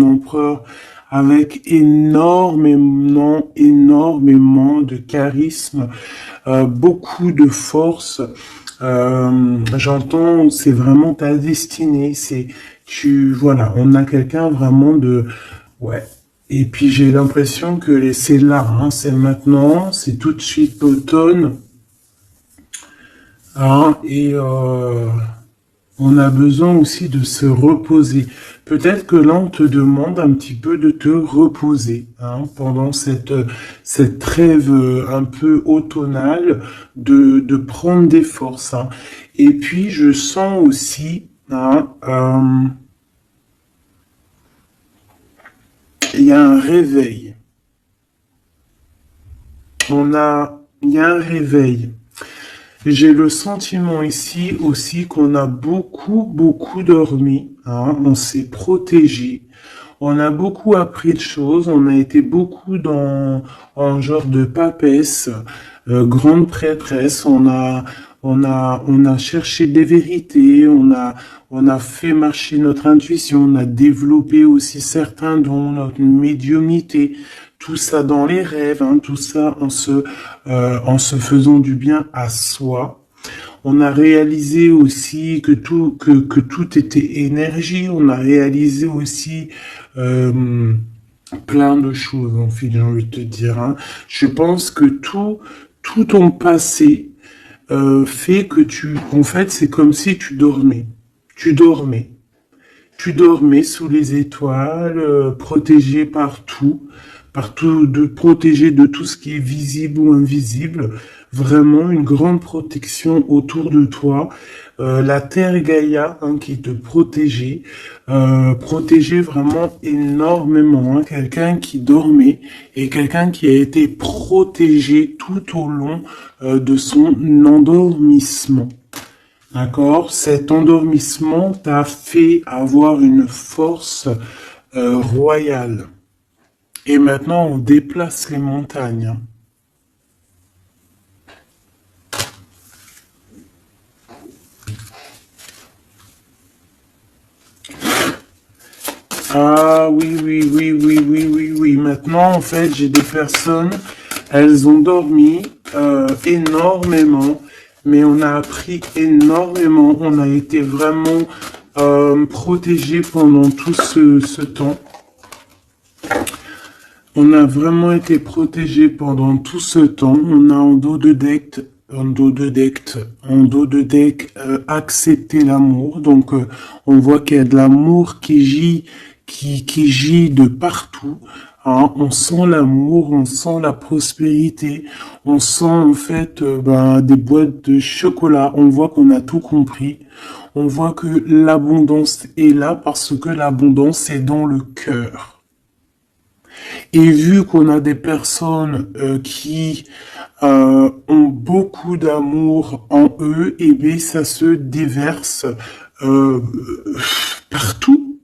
empereur avec énormément de charisme, beaucoup de force. J'entends, c'est vraiment ta destinée. Voilà, on a quelqu'un vraiment ouais. Et puis j'ai l'impression que c'est là, hein, c'est maintenant, c'est tout de suite l'automne, hein, et on a besoin aussi de se reposer. Peut-être que là, on te demande un petit peu de te reposer, hein, pendant cette trêve un peu automnale, de prendre des forces, hein. Et puis, je sens aussi, hein, il y a un réveil. Il y a un réveil. J'ai le sentiment ici aussi qu'on a beaucoup dormi, hein, on s'est protégé, on a beaucoup appris de choses, on a été beaucoup en genre de papesse, grande prêtresse, on a cherché des vérités, on a fait marcher notre intuition, on a développé aussi certains dons, notre médiumnité, tout ça dans les rêves, hein, tout ça en se faisant du bien à soi. On a réalisé aussi que tout était énergie. On a réalisé aussi plein de choses, en fait, j'ai envie de te dire, hein. Je pense que tout ton passé fait que en fait, c'est comme si tu dormais. Tu dormais. Tu dormais sous les étoiles, protégé partout, protégé de tout ce qui est visible ou invisible. Vraiment une grande protection autour de toi. La Terre Gaïa, hein, qui te protégeait vraiment énormément, hein. Quelqu'un qui dormait et quelqu'un qui a été protégé tout au long de son endormissement. D'accord? Cet endormissement t'a fait avoir une force royale. Et maintenant, on déplace les montagnes. Ah oui. Maintenant, en fait, j'ai des personnes, elles ont dormi énormément, mais on a appris énormément. On a été vraiment protégés pendant tout ce temps. On a vraiment été protégés pendant tout ce temps. On a en dos de deck accepté l'amour. Donc on voit qu'il y a de l'amour qui gît de partout. Hein. On sent l'amour, on sent la prospérité, on sent en fait des boîtes de chocolat. On voit qu'on a tout compris. On voit que l'abondance est là parce que l'abondance est dans le cœur. Et vu qu'on a des personnes qui ont beaucoup d'amour en eux, et bien ça se déverse partout.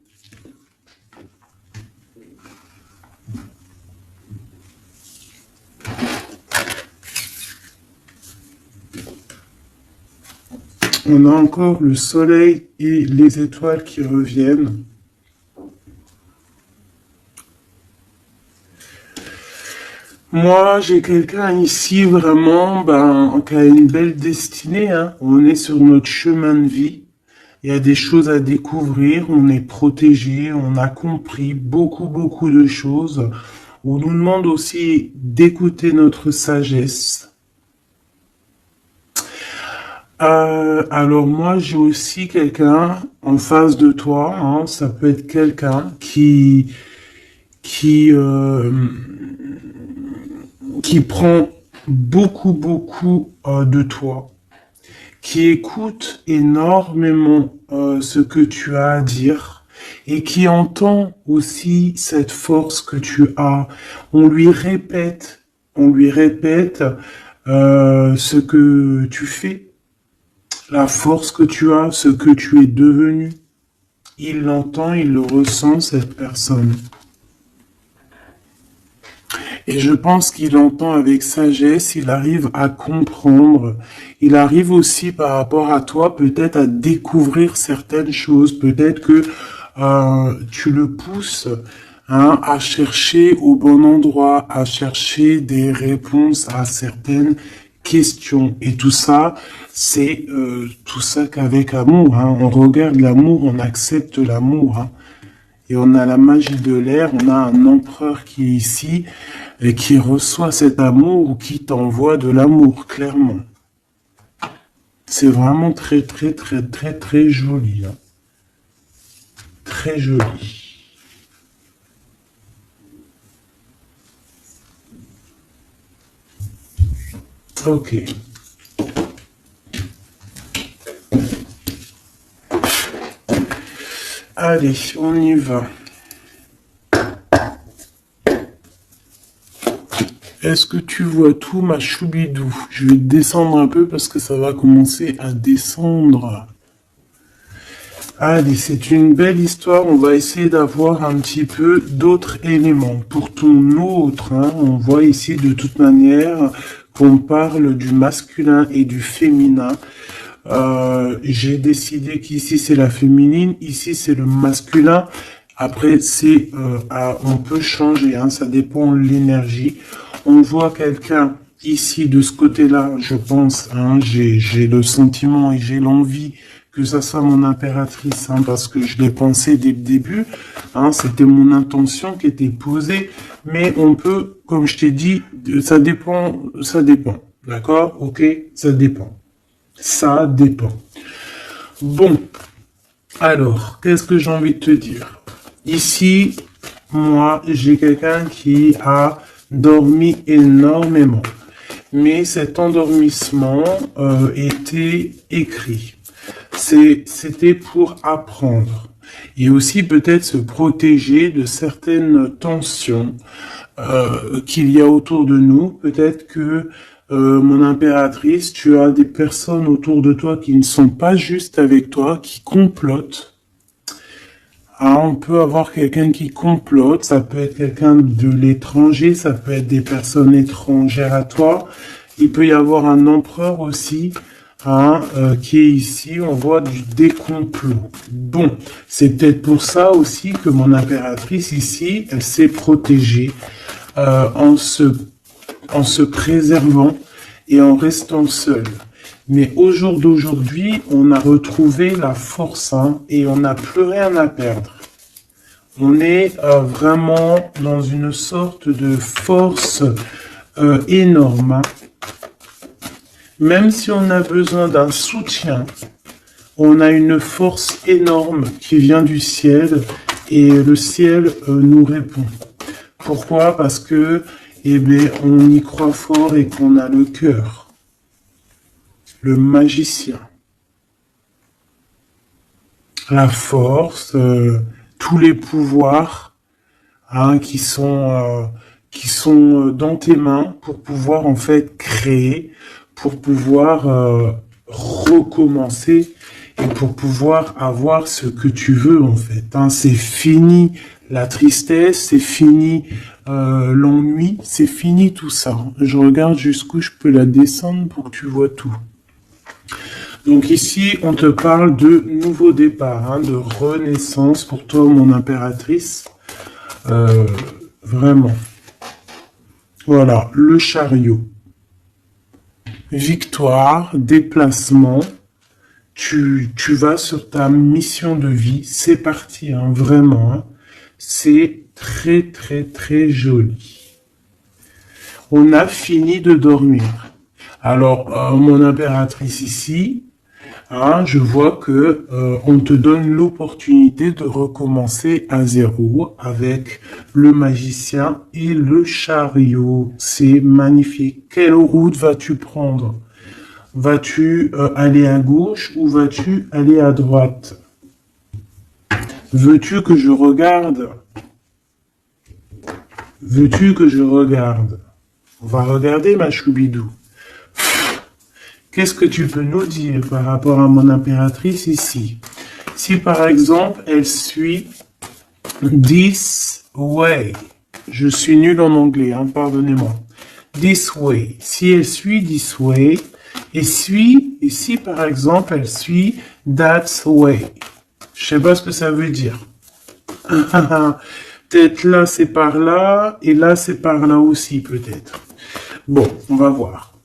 On a encore le soleil et les étoiles qui reviennent. Moi, j'ai quelqu'un ici vraiment qui a une belle destinée, hein. On est sur notre chemin de vie. Il y a des choses à découvrir. On est protégé. On a compris beaucoup de choses. On nous demande aussi d'écouter notre sagesse. Alors moi, j'ai aussi quelqu'un en face de toi, hein. Ça peut être quelqu'un qui prend beaucoup de toi, qui écoute énormément ce que tu as à dire et qui entend aussi cette force que tu as. On lui répète ce que tu fais, la force que tu as, ce que tu es devenu. Il l'entend, il le ressent, cette personne. Et je pense qu'il entend avec sagesse, il arrive à comprendre, il arrive aussi par rapport à toi peut-être à découvrir certaines choses, peut-être que tu le pousses hein, à chercher au bon endroit, à chercher des réponses à certaines questions. Et tout ça, c'est tout ça qu'avec amour. Hein. On regarde l'amour, on accepte l'amour. Hein. Et on a la magie de l'air, on a un empereur qui est ici et qui reçoit cet amour ou qui t'envoie de l'amour, clairement. C'est vraiment très, très, très, très, très joli. Hein. Très joli. Ok. Allez, on y va. Est-ce que tu vois tout, ma choubidou? Je vais descendre un peu parce que ça va commencer à descendre. Allez, c'est une belle histoire. On va essayer d'avoir un petit peu d'autres éléments. Pour ton autre, hein, on voit ici de toute manière qu'on parle du masculin et du féminin. J'ai décidé qu'ici c'est la féminine, ici c'est le masculin. Après, c'est on peut changer, hein, ça dépend de l'énergie. On voit quelqu'un ici de ce côté-là, je pense, hein, j'ai le sentiment et j'ai l'envie que ça soit mon impératrice, hein, parce que je l'ai pensé dès le début, hein, c'était mon intention qui était posée, mais on peut, comme je t'ai dit, ça dépend, d'accord, ok, ça dépend. Ça dépend. Bon, alors, qu'est-ce que j'ai envie de te dire? Ici, moi, j'ai quelqu'un qui a dormi énormément. Mais cet endormissement était écrit. C'était pour apprendre. Et aussi peut-être se protéger de certaines tensions qu'il y a autour de nous. Peut-être que mon impératrice, tu as des personnes autour de toi qui ne sont pas juste avec toi, qui complotent. Ah, on peut avoir quelqu'un qui complote, ça peut être quelqu'un de l'étranger, ça peut être des personnes étrangères à toi. Il peut y avoir un empereur aussi, hein, qui est ici, on voit du décomplot. Bon, c'est peut-être pour ça aussi que mon impératrice ici, elle s'est protégée en se préservant et en restant seule. Mais au jour d'aujourd'hui, on a retrouvé la force, hein, et on n'a plus rien à perdre. On est vraiment dans une sorte de force énorme. Hein. Même si on a besoin d'un soutien, on a une force énorme qui vient du ciel et le ciel nous répond. Pourquoi? Parce que, eh bien, on y croit fort et qu'on a le cœur. Le magicien. La force, tous les pouvoirs hein, qui sont dans tes mains pour pouvoir en fait créer, pour pouvoir recommencer et pour pouvoir avoir ce que tu veux en fait. Hein. C'est fini la tristesse, c'est fini l'ennui, c'est fini tout ça. Je regarde jusqu'où je peux la descendre pour que tu vois tout. Donc ici, on te parle de nouveau départ, hein, de renaissance pour toi, mon impératrice. Vraiment. Voilà, le chariot. Victoire, déplacement. Tu vas sur ta mission de vie. C'est parti, hein, vraiment. Hein. C'est très, très, très joli. On a fini de dormir. Alors, mon impératrice ici, hein, je vois que on te donne l'opportunité de recommencer à zéro avec le magicien et le chariot. C'est magnifique. Quelle route vas-tu prendre? Vas-tu aller à gauche ou vas-tu aller à droite? Veux-tu que je regarde? Veux-tu que je regarde? On va regarder, ma choubidou. Qu'est-ce que tu peux nous dire par rapport à mon impératrice ici? Si par exemple, elle suit this way. Je suis nul en anglais, hein, pardonnez-moi. This way. Si elle suit this way, et si par exemple, elle suit that way. Je sais pas ce que ça veut dire. Peut-être là, c'est par là, et là, c'est par là aussi, peut-être. Bon, on va voir.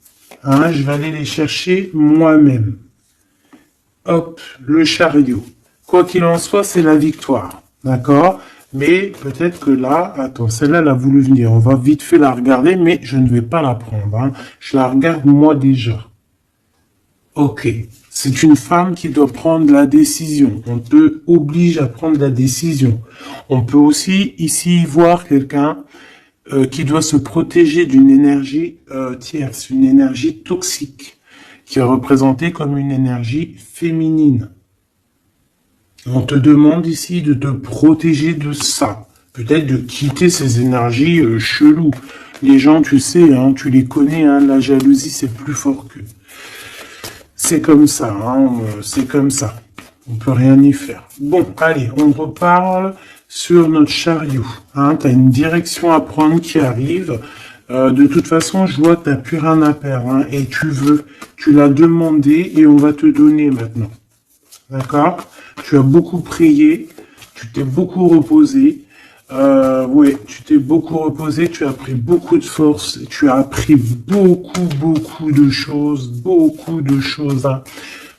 Hein, je vais aller les chercher moi-même. Hop, le chariot. Quoi qu'il en soit, c'est la victoire. D'accord? Mais peut-être que là, attends, celle-là, elle a voulu venir. On va vite fait la regarder, mais je ne vais pas la prendre. Hein. Je la regarde moi déjà. Ok. C'est une femme qui doit prendre la décision. On te oblige à prendre la décision. On peut aussi ici voir quelqu'un qui doit se protéger d'une énergie tierce, une énergie toxique, qui est représentée comme une énergie féminine. On te demande ici de te protéger de ça. Peut-être de quitter ces énergies cheloues. Les gens, tu sais, hein, tu les connais, hein, la jalousie, c'est plus fort qu'eux. C'est comme ça, hein, c'est comme ça. On peut rien y faire. Bon, allez, on reparle sur notre chariot. Hein, tu as une direction à prendre qui arrive. De toute façon, je vois que tu n'as plus rien à perdre. Hein, et tu l'as demandé et on va te donner maintenant. D'accord? Tu as beaucoup prié, tu t'es beaucoup reposé. Ouais, tu t'es beaucoup reposé, tu as pris beaucoup de force, tu as appris beaucoup de choses, Hein.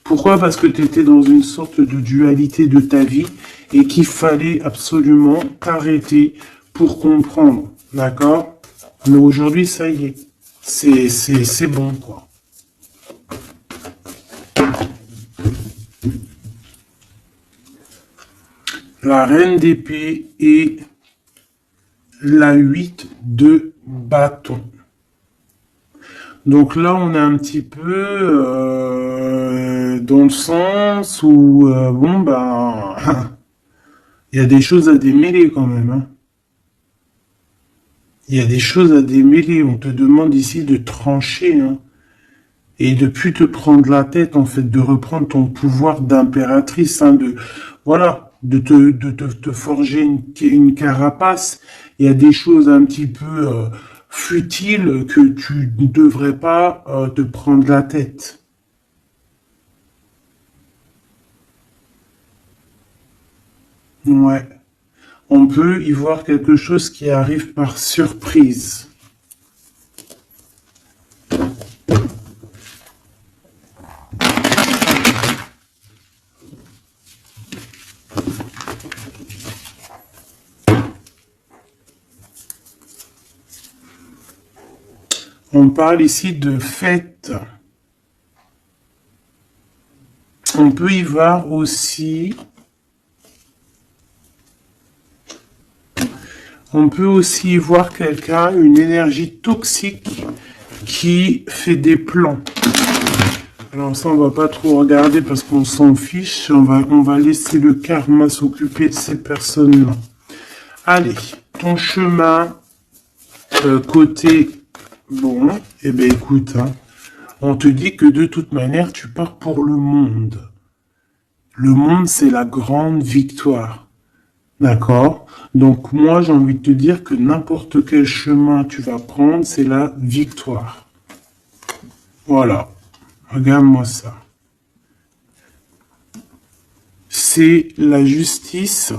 Pourquoi? Parce que tu étais dans une sorte de dualité de ta vie et qu'il fallait absolument t'arrêter pour comprendre. D'accord? Mais aujourd'hui, ça y est. C'est bon, quoi. La reine d'épée et la 8 de bâton. Donc là, on est un petit peu dans le sens où, bon, ben, il y a des choses à démêler quand même. Hein. Il y a des choses à démêler. On te demande ici de trancher. Hein. Et de plus te prendre la tête, en fait, de reprendre ton pouvoir d'impératrice, hein, voilà, te forger une carapace. Il y a des choses un petit peu futiles que tu ne devrais pas te prendre la tête. Ouais. On peut y voir quelque chose qui arrive par surprise. On parle ici de fête. On peut y voir aussi... On peut aussi y voir quelqu'un, une énergie toxique qui fait des plans. Alors ça, on va pas trop regarder parce qu'on s'en fiche. On va laisser le karma s'occuper de ces personnes-là. Allez, ton chemin côté... Bon, eh ben écoute, hein, on te dit que de toute manière, tu pars pour le monde. Le monde, c'est la grande victoire. D'accord? Donc moi, j'ai envie de te dire que n'importe quel chemin tu vas prendre, c'est la victoire. Voilà. Regarde-moi ça. C'est la justice,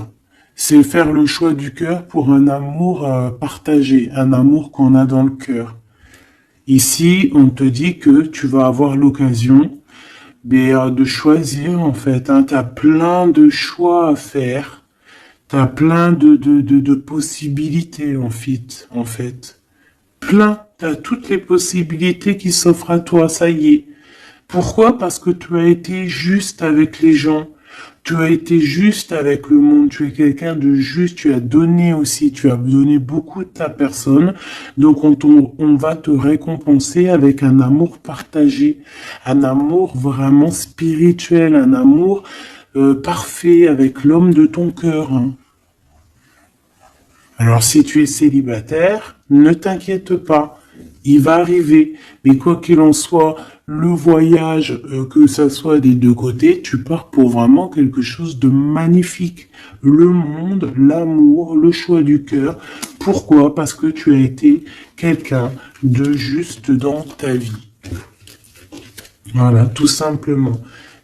c'est faire le choix du cœur pour un amour partagé, un amour qu'on a dans le cœur. Ici, on te dit que tu vas avoir l'occasion de choisir, en fait. Hein, tu as plein de choix à faire. Tu as plein de possibilités, en fait. Plein. Tu as toutes les possibilités qui s'offrent à toi, ça y est. Pourquoi? Parce que tu as été juste avec les gens. Tu as été juste avec le monde, tu es quelqu'un de juste, tu as donné aussi, tu as donné beaucoup de ta personne, donc on va te récompenser avec un amour partagé, un amour vraiment spirituel, un amour parfait avec l'homme de ton cœur. Hein. Alors si tu es célibataire, ne t'inquiète pas, il va arriver, mais quoi qu'il en soit, le voyage, que ça soit des deux côtés, tu pars pour vraiment quelque chose de magnifique. Le monde, l'amour, le choix du cœur. Pourquoi? Parce que tu as été quelqu'un de juste dans ta vie. Voilà, tout simplement.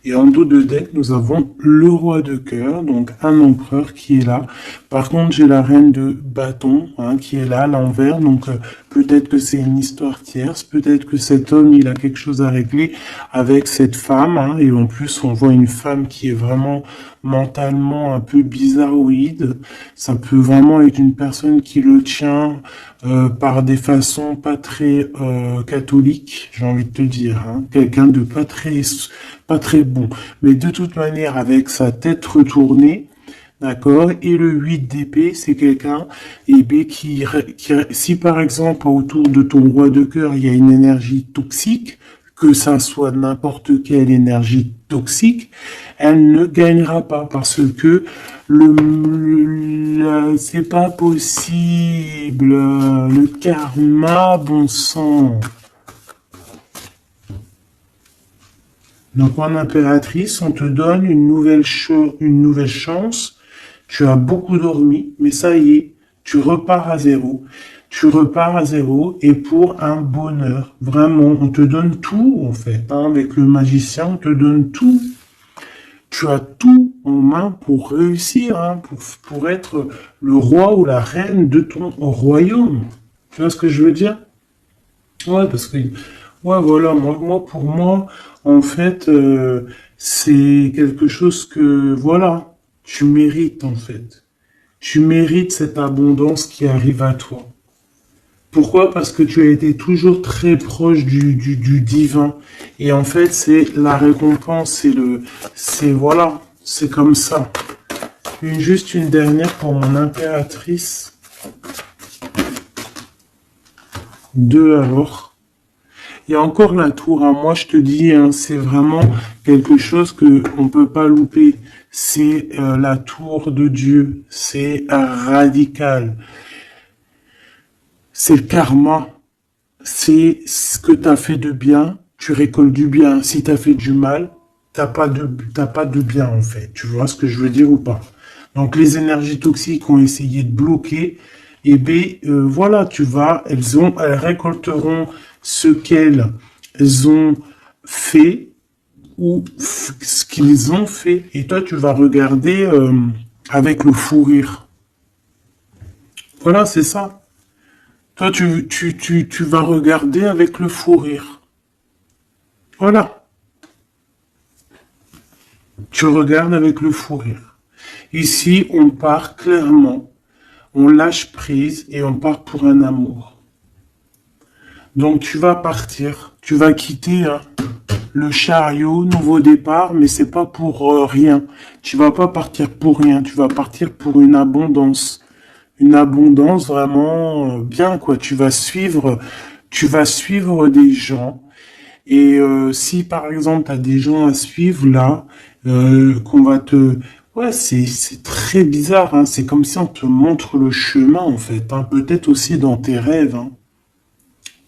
Et en dos de deck, nous avons le roi de cœur, donc un empereur qui est là. Par contre, j'ai la reine de bâton qui est là à l'envers. Donc peut-être que c'est une histoire tierce, peut-être que cet homme, il a quelque chose à régler avec cette femme. Et en plus, on voit une femme qui est vraiment mentalement un peu bizarroïde. Ça peut vraiment être une personne qui le tient par des façons pas très catholiques, j'ai envie de te dire. Quelqu'un de pas très bon. Mais de toute manière, avec sa tête retournée, d'accord, et le 8 d'épée, c'est quelqu'un si par exemple autour de ton roi de cœur, il y a une énergie toxique, que ça soit n'importe quelle énergie toxique, elle ne gagnera pas parce que c'est pas possible. Le karma, bon sang. Donc en impératrice, on te donne une nouvelle chance. Tu as beaucoup dormi, mais ça y est, tu repars à zéro. Tu repars à zéro et pour un bonheur. Vraiment, on te donne tout en fait. Avec le magicien, on te donne tout. Tu as tout en main pour réussir, pour être le roi ou la reine de ton royaume. Tu vois ce que je veux dire? Ouais, parce que, ouais, voilà, pour moi, en fait, c'est quelque chose que, voilà, tu mérites, en fait. Tu mérites cette abondance qui arrive à toi. Pourquoi? Parce que tu as été toujours très proche du divin. Et en fait, c'est la récompense, voilà, c'est comme ça. Juste une dernière pour mon impératrice. Deux alors. Il y a encore la tour. Moi, je te dis, c'est vraiment quelque chose que on peut pas louper. C'est la tour de Dieu. C'est radical. C'est le karma. C'est ce que tu as fait de bien, tu récoltes du bien. Si tu as fait du mal, t'as pas de bien en fait. Tu vois ce que je veux dire ou pas? Donc les énergies toxiques ont essayé de bloquer. Et bien voilà, elles récolteront ce qu'elles ont fait ou ce qu'ils ont fait. Et toi, tu vas regarder avec le fou rire. Voilà, c'est ça. Toi, tu vas regarder avec le fou rire. Voilà. Tu regardes avec le fou rire. Ici, on part clairement, on lâche prise et on part pour un amour. Donc, tu vas partir, tu vas quitter le chariot, nouveau départ, mais c'est pas pour rien. Tu vas pas partir pour rien, tu vas partir pour une abondance. Une abondance vraiment bien, quoi. Tu vas suivre des gens. Et si par exemple tu as des gens à suivre là, qu'on va te... Ouais, c'est très bizarre, c'est comme si on te montre le chemin en fait, peut-être aussi dans tes rêves.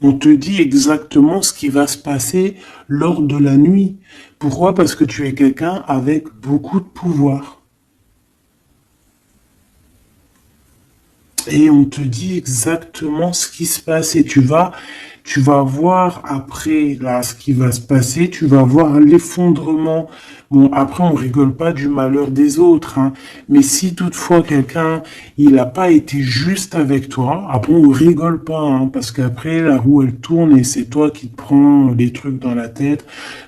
On te dit exactement ce qui va se passer lors de la nuit. Pourquoi? Parce que tu es quelqu'un avec beaucoup de pouvoir. Et on te dit exactement ce qui se passe et tu vas voir après là ce qui va se passer, tu vas voir l'effondrement. Bon, après on rigole pas du malheur des autres, mais si toutefois quelqu'un il n'a pas été juste avec toi, après on rigole pas, parce qu'après la roue elle tourne et c'est toi qui te prends les trucs dans la tête.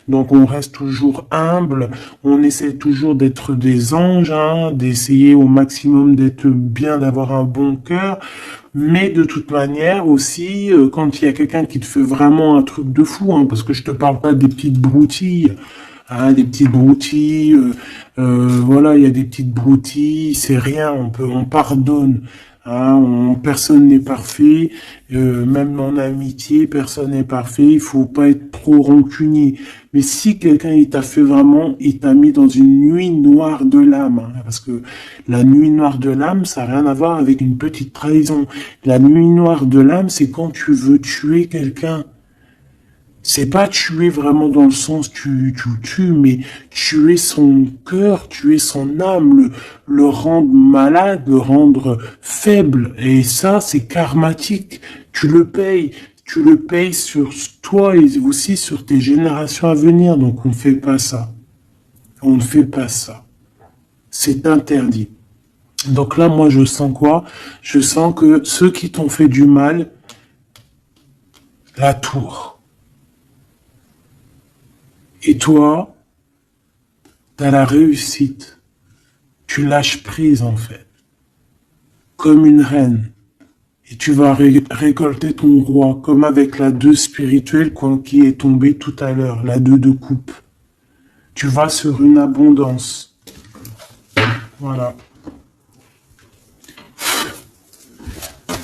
Donc on reste toujours humble, on essaie toujours d'être des anges, d'essayer au maximum d'être bien, d'avoir un bon cœur. Mais de toute manière aussi, quand il y a quelqu'un qui te fait vraiment un truc de fou, parce que je te parle pas des petites broutilles, des petites broutilles, voilà, il y a des petites broutilles, c'est rien, on pardonne. Personne n'est parfait, même en amitié, personne n'est parfait, il faut pas être trop rancunier. Mais si quelqu'un il t'a fait vraiment, il t'a mis dans une nuit noire de l'âme, parce que la nuit noire de l'âme, ça n'a rien à voir avec une petite trahison. La nuit noire de l'âme, c'est quand tu veux tuer quelqu'un. C'est pas tuer vraiment dans le sens tu tues, mais tuer son cœur, tuer son âme, le rendre malade, le rendre faible. Et ça, c'est karmatique. Tu le payes. Tu le payes sur toi et aussi sur tes générations à venir. Donc on fait pas ça. On ne fait pas ça. C'est interdit. Donc là, moi, je sens quoi? Je sens que ceux qui t'ont fait du mal, la tour. Et toi, t'as la réussite. Tu lâches prise, en fait. Comme une reine. Et tu vas récolter ton roi, comme avec la 2 spirituelle qui est tombée tout à l'heure, la 2 de coupe. Tu vas sur une abondance. Voilà.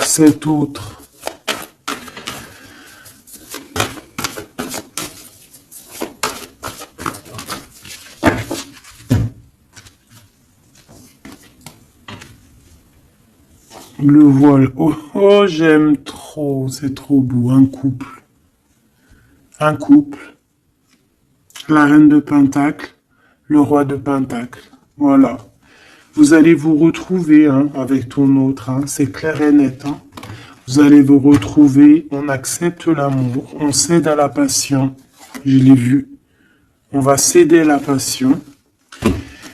Cet autre. Le voile. Oh, oh, j'aime trop. C'est trop beau. Un couple. Un couple. La reine de Pentacle. Le roi de Pentacle. Voilà. Vous allez vous retrouver avec ton autre. C'est clair et net. Vous allez vous retrouver. On accepte l'amour. On cède à la passion. Je l'ai vu. On va céder à la passion.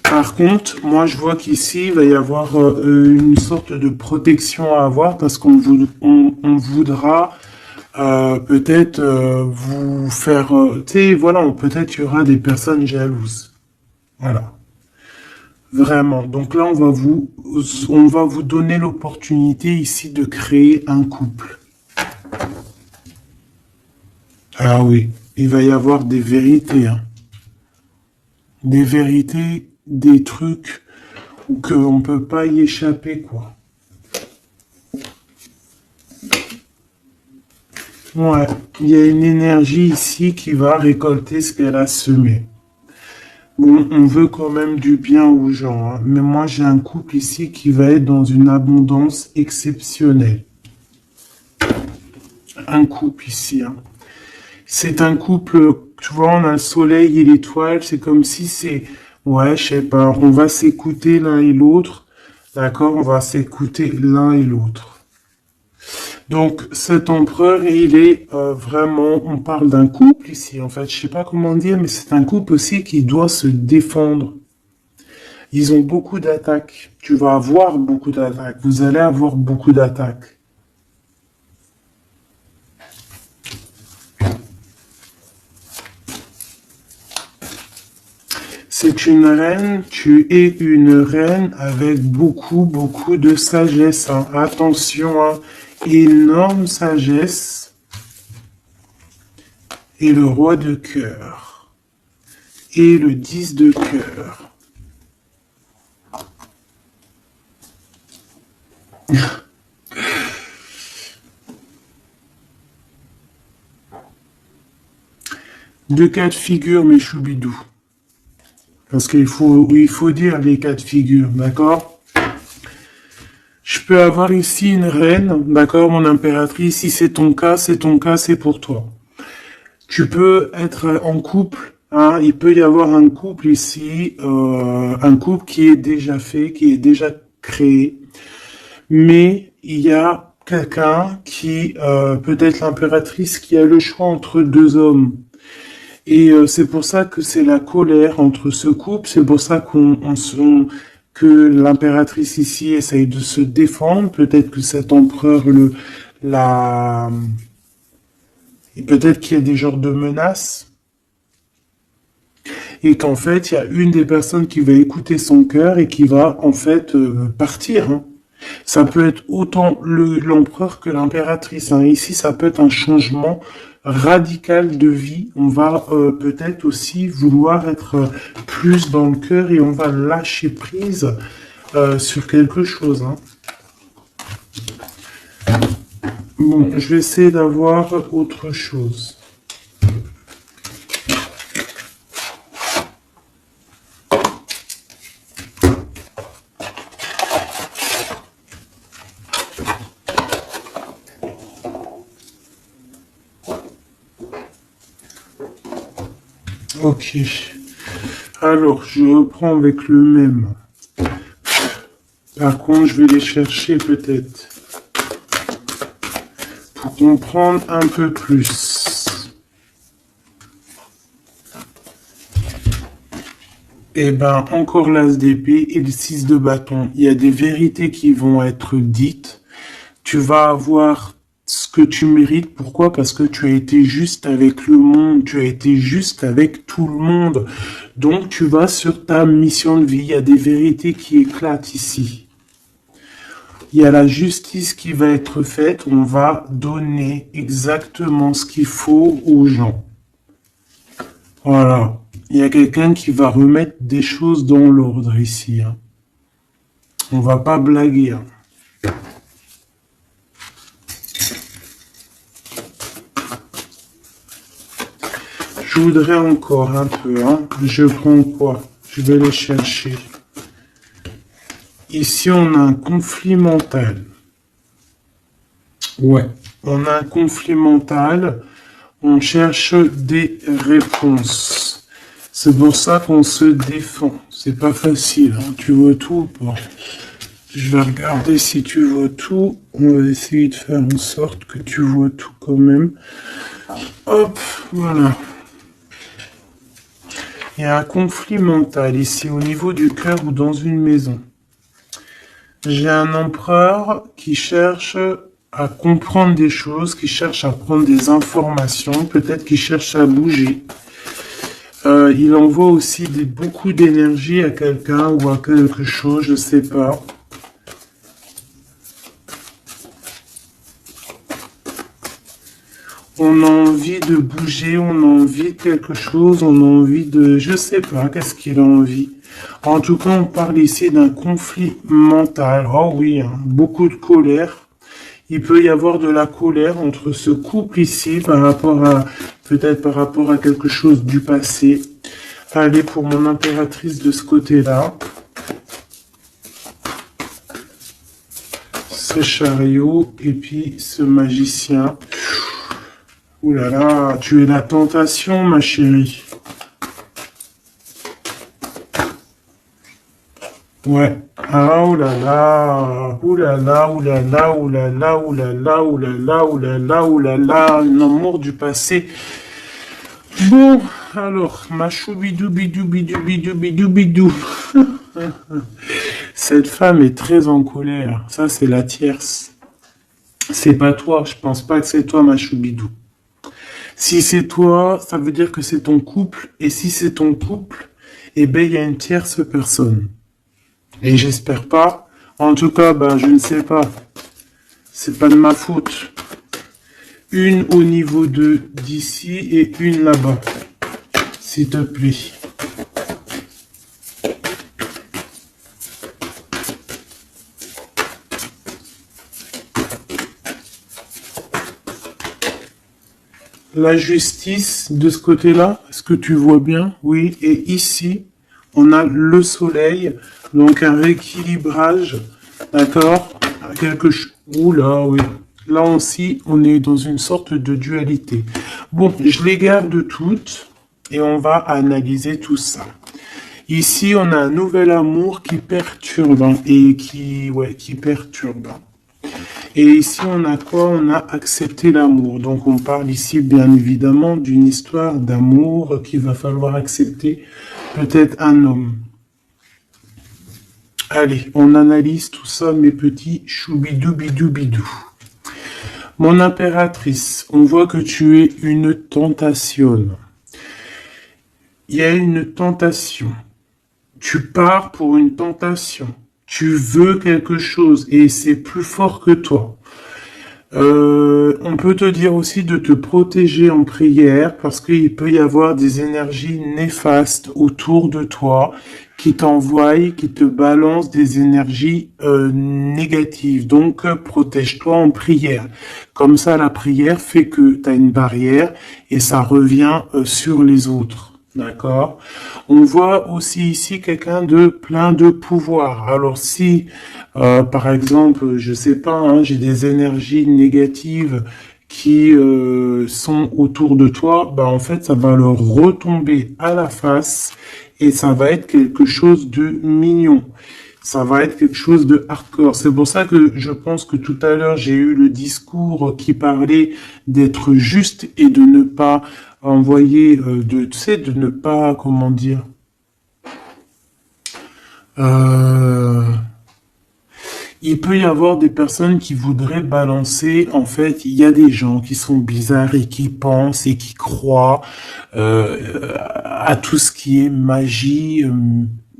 Par contre, moi, je vois qu'ici, il va y avoir une sorte de protection à avoir parce qu'on on voudra peut-être vous faire... tu sais, voilà, peut-être il y aura des personnes jalouses. Voilà. Vraiment. Donc là, on va vous donner l'opportunité ici de créer un couple. Ah oui, il va y avoir des vérités. Des vérités, des trucs qu'on ne peut pas y échapper, quoi. Ouais, il y a une énergie ici qui va récolter ce qu'elle a semé. Bon, on veut quand même du bien aux gens, mais moi j'ai un couple ici qui va être dans une abondance exceptionnelle. Un couple ici. C'est un couple, tu vois, on a le soleil et l'étoile, c'est comme si c'est... Ouais, je sais pas, on va s'écouter l'un et l'autre, d'accord? On va s'écouter l'un et l'autre. Donc, cet empereur, il est vraiment... On parle d'un couple ici, en fait, je sais pas comment dire, mais c'est un couple aussi qui doit se défendre. Ils ont beaucoup d'attaques. Tu vas avoir beaucoup d'attaques. Vous allez avoir beaucoup d'attaques. C'est une reine, tu es une reine avec beaucoup, beaucoup de sagesse. Attention, énorme sagesse. Et le roi de cœur. Et le 10 de cœur. Deux cas de figure, mes choubidous. Parce qu'il faut dire les cas de figure, d'accord? Je peux avoir ici une reine, d'accord, mon impératrice, si c'est ton cas, c'est ton cas, c'est pour toi. Tu peux être en couple, il peut y avoir un couple ici, un couple qui est déjà fait, qui est déjà créé, mais il y a quelqu'un qui, peut-être l'impératrice, qui a le choix entre deux hommes. Et c'est pour ça que c'est la colère entre ce couple, c'est pour ça que l'impératrice ici essaye de se défendre, peut-être que cet empereur et peut-être qu'il y a des genres de menaces, et qu'en fait, il y a une des personnes qui va écouter son cœur et qui va en fait partir. Ça peut être autant l'empereur que l'impératrice. Ici, ça peut être un changement radical de vie. On va peut-être aussi vouloir être plus dans le cœur et on va lâcher prise sur quelque chose. Bon, je vais essayer d'avoir autre chose. Ok. Alors, je reprends avec le même. Par contre, je vais les chercher peut-être. Pour comprendre un peu plus. Eh ben, encore l'as d'épée et le 6 de bâton. Il y a des vérités qui vont être dites. Tu vas avoir ce que tu mérites. Pourquoi? Parce que tu as été juste avec le monde. Tu as été juste avec tout le monde. Donc, tu vas sur ta mission de vie. Il y a des vérités qui éclatent ici. Il y a la justice qui va être faite. On va donner exactement ce qu'il faut aux gens. Voilà. Il y a quelqu'un qui va remettre des choses dans l'ordre ici. Hein. On va pas blaguer. Hein. Je voudrais encore un peu. Hein. Je prends quoi? Je vais les chercher. Ici, on a un conflit mental. Ouais. On a un conflit mental. On cherche des réponses. C'est pour ça qu'on se défend. C'est pas facile. Hein. Tu vois tout ou pas? Je vais regarder si tu vois tout. On va essayer de faire en sorte que tu vois tout quand même. Hop, voilà. Il y a un conflit mental ici au niveau du cœur ou dans une maison. J'ai un empereur qui cherche à comprendre des choses, qui cherche à prendre des informations, peut-être qu'il cherche à bouger. Il envoie aussi beaucoup d'énergie à quelqu'un ou à quelque chose, je sais pas. On a envie de bouger, on a envie de quelque chose, on a envie de... Je sais pas, qu'est-ce qu'il a envie. En tout cas, on parle ici d'un conflit mental. Oh oui, hein, beaucoup de colère. Il peut y avoir de la colère entre ce couple ici par rapport à... Peut-être par rapport à quelque chose du passé. Allez, pour mon impératrice de ce côté-là. Ce chariot et puis ce magicien. Ouh là là, tu es la tentation, ma chérie. Ouais. Ah, ouh là là, ouh là là, ouh là là, ouh là là, ouh là là, ouh là là, ouh là là, ouh là là, un amour du passé. Bon, alors, ma choubidou, bidou, bidou, bidou, bidou, bidou. Cette femme est très en colère. Ça, c'est la tierce. C'est pas toi. Je pense pas que c'est toi, ma choubidou. Si c'est toi, ça veut dire que c'est ton couple. Et si c'est ton couple, eh ben, il y a une tierce personne. Et j'espère pas. En tout cas, ben, je ne sais pas. C'est pas de ma faute. Une au niveau de d'ici et une là-bas. S'il te plaît. La justice de ce côté-là, est-ce que tu vois bien? Oui, et ici, on a le soleil, donc un rééquilibrage, d'accord? Quelque chose. Oula, oui. Là aussi, on est dans une sorte de dualité. Bon, je les garde toutes et on va analyser tout ça. Ici, on a un nouvel amour qui perturbe hein, et qui perturbe. Et ici, on a quoi? On a accepté l'amour. Donc, on parle ici, bien évidemment, d'une histoire d'amour qu'il va falloir accepter. Peut-être un homme. Allez, on analyse tout ça, mes petits choubidou-bidou-bidou. Mon impératrice, on voit que tu es une tentation. Il y a une tentation. Tu pars pour une tentation. Tu veux quelque chose et c'est plus fort que toi. On peut te dire aussi de te protéger en prière parce qu'il peut y avoir des énergies néfastes autour de toi qui t'envoient, qui te balancent des énergies négatives. Donc, protège-toi en prière. Comme ça, la prière fait que tu as une barrière et ça revient sur les autres. D'accord. On voit aussi ici quelqu'un de plein de pouvoir. Alors si, par exemple, je sais pas, hein, j'ai des énergies négatives qui sont autour de toi, bah en fait ça va leur retomber à la face et ça va être quelque chose de mignon. Ça va être quelque chose de hardcore. C'est pour ça que je pense que tout à l'heure j'ai eu le discours qui parlait d'être juste et de ne pas envoyer, tu sais, de ne pas, comment dire, Euh, il peut y avoir des personnes qui voudraient balancer. En fait, il y a des gens qui sont bizarres et qui pensent et qui croient à tout ce qui est magie,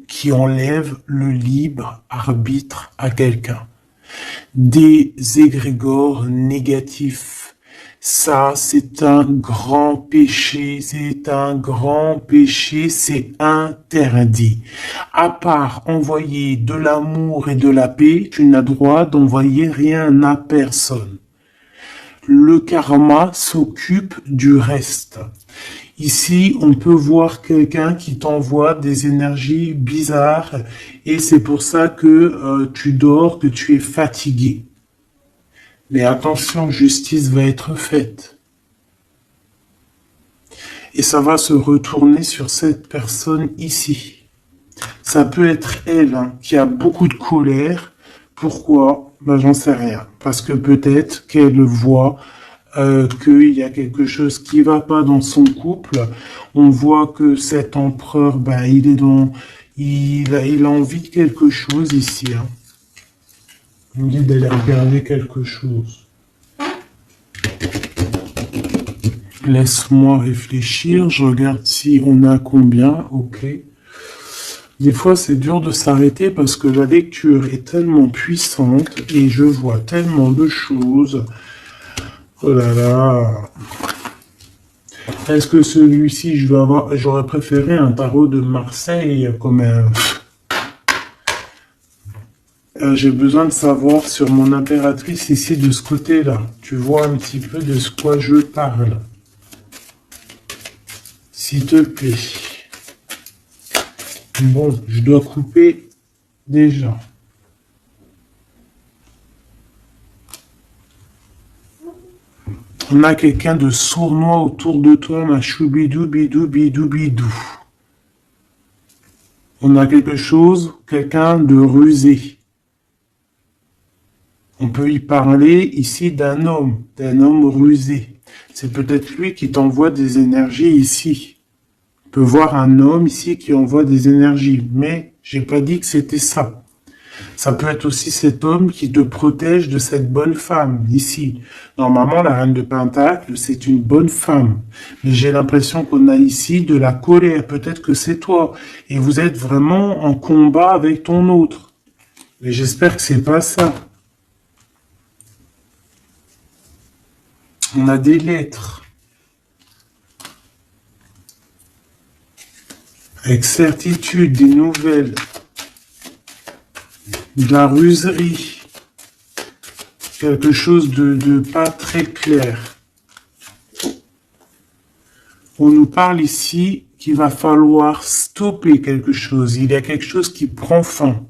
qui enlève le libre arbitre à quelqu'un. Des égrégores négatifs. Ça, c'est un grand péché, c'est un grand péché, c'est interdit. À part envoyer de l'amour et de la paix, tu n'as droit d'envoyer rien à personne. Le karma s'occupe du reste. Ici, on peut voir quelqu'un qui t'envoie des énergies bizarres et c'est pour ça que tu dors, que tu es fatigué. Mais attention, justice va être faite. Et ça va se retourner sur cette personne ici. Ça peut être elle hein, qui a beaucoup de colère. Pourquoi? Ben, j'en sais rien. Parce que peut-être qu'elle voit qu'il y a quelque chose qui va pas dans son couple. On voit que cet empereur, ben, il est dans, il a envie de quelque chose ici. Hein. Il me dit d'aller regarder quelque chose. Laisse-moi réfléchir. Je regarde si on a combien. Ok. Des fois, c'est dur de s'arrêter parce que la lecture est tellement puissante et je vois tellement de choses. Oh là là. Est-ce que celui-ci, j'aurais préféré un tarot de Marseille comme un... j'ai besoin de savoir sur mon impératrice ici de ce côté-là. Tu vois un petit peu de ce quoi je parle. S'il te plaît. Bon, je dois couper déjà. On a quelqu'un de sournois autour de toi, ma choubidou, bidou, bidou, bidou. On a quelque chose, quelqu'un de rusé. On peut y parler ici d'un homme rusé. C'est peut-être lui qui t'envoie des énergies ici. On peut voir un homme ici qui envoie des énergies, mais j'ai pas dit que c'était ça. Ça peut être aussi cet homme qui te protège de cette bonne femme, ici. Normalement, la reine de Pentacle, c'est une bonne femme. Mais j'ai l'impression qu'on a ici de la colère. Peut-être que c'est toi. Et vous êtes vraiment en combat avec ton autre. Mais j'espère que c'est pas ça. On a des lettres. Avec certitude, des nouvelles. De la ruserie. Quelque chose de pas très clair. On nous parle ici qu'il va falloir stopper quelque chose. Il y a quelque chose qui prend fin.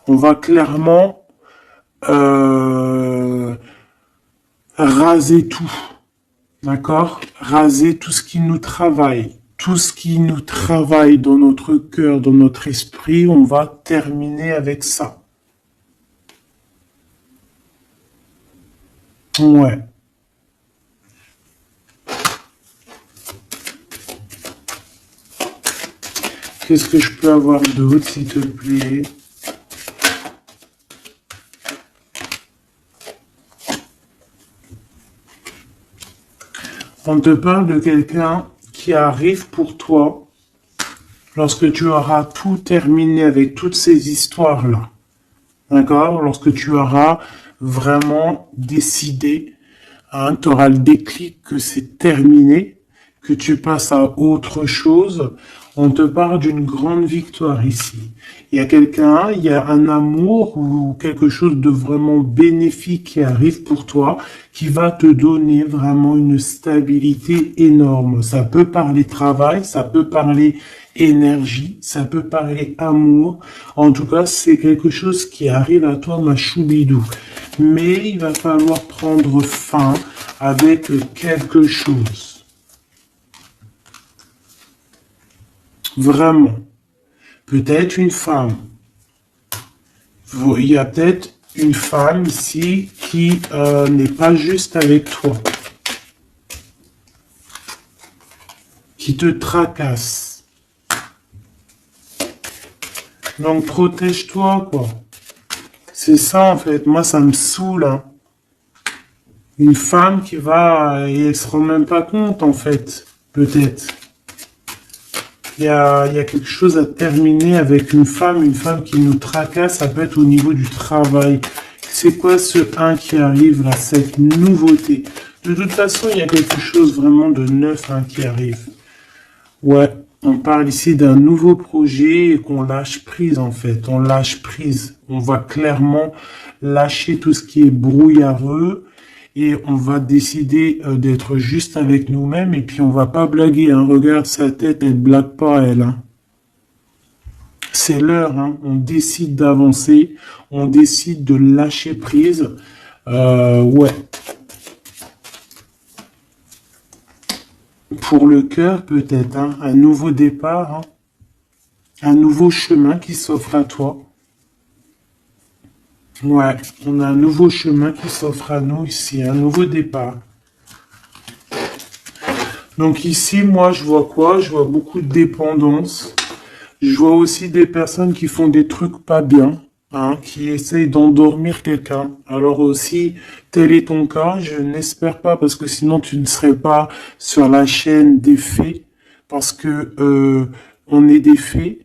On va clairement raser tout. D'accord? Raser tout ce qui nous travaille. Tout ce qui nous travaille dans notre cœur, dans notre esprit, on va terminer avec ça. Ouais. Qu'est-ce que je peux avoir d'autre, s'il te plaît? On te parle de quelqu'un qui arrive pour toi lorsque tu auras tout terminé avec toutes ces histoires-là. D'accord? Lorsque tu auras vraiment décidé, hein, tu auras le déclic que c'est terminé, que tu passes à autre chose. On te parle d'une grande victoire ici. Il y a quelqu'un, il y a un amour ou quelque chose de vraiment bénéfique qui arrive pour toi, qui va te donner vraiment une stabilité énorme. Ça peut parler travail, ça peut parler énergie, ça peut parler amour. En tout cas, c'est quelque chose qui arrive à toi, ma choubidou. Mais il va falloir prendre fin avec quelque chose. Vraiment. Peut-être une femme. Il y a peut-être une femme ici qui n'est pas juste avec toi. Qui te tracasse. Donc protège-toi, quoi. C'est ça, en fait. Moi, ça me saoule, hein. Une femme qui va, et elle se rend même pas compte, en fait. Peut-être. Il y a quelque chose à terminer avec une femme qui nous tracasse, ça peut être au niveau du travail. C'est quoi ce 1 qui arrive là, cette nouveauté? De toute façon, il y a quelque chose vraiment de neuf hein, qui arrive. Ouais, on parle ici d'un nouveau projet et qu'on lâche prise en fait. On lâche prise. On va clairement lâcher tout ce qui est brouillareux et on va décider d'être juste avec nous-mêmes et puis on va pas blaguer. Hein. Regarde sa tête, elle blague pas elle. Hein. C'est l'heure. Hein. On décide d'avancer, on décide de lâcher prise. Ouais. Pour le cœur, peut-être, hein, un nouveau départ, hein, un nouveau chemin qui s'offre à toi. Ouais, on a un nouveau chemin qui s'offre à nous ici, un nouveau départ. Donc ici, moi, je vois quoi? Je vois beaucoup de dépendance. Je vois aussi des personnes qui font des trucs pas bien, hein, qui essayent d'endormir quelqu'un. Alors aussi, tel est ton cas, je n'espère pas, parce que sinon tu ne serais pas sur la chaîne des faits, parce que on est des faits.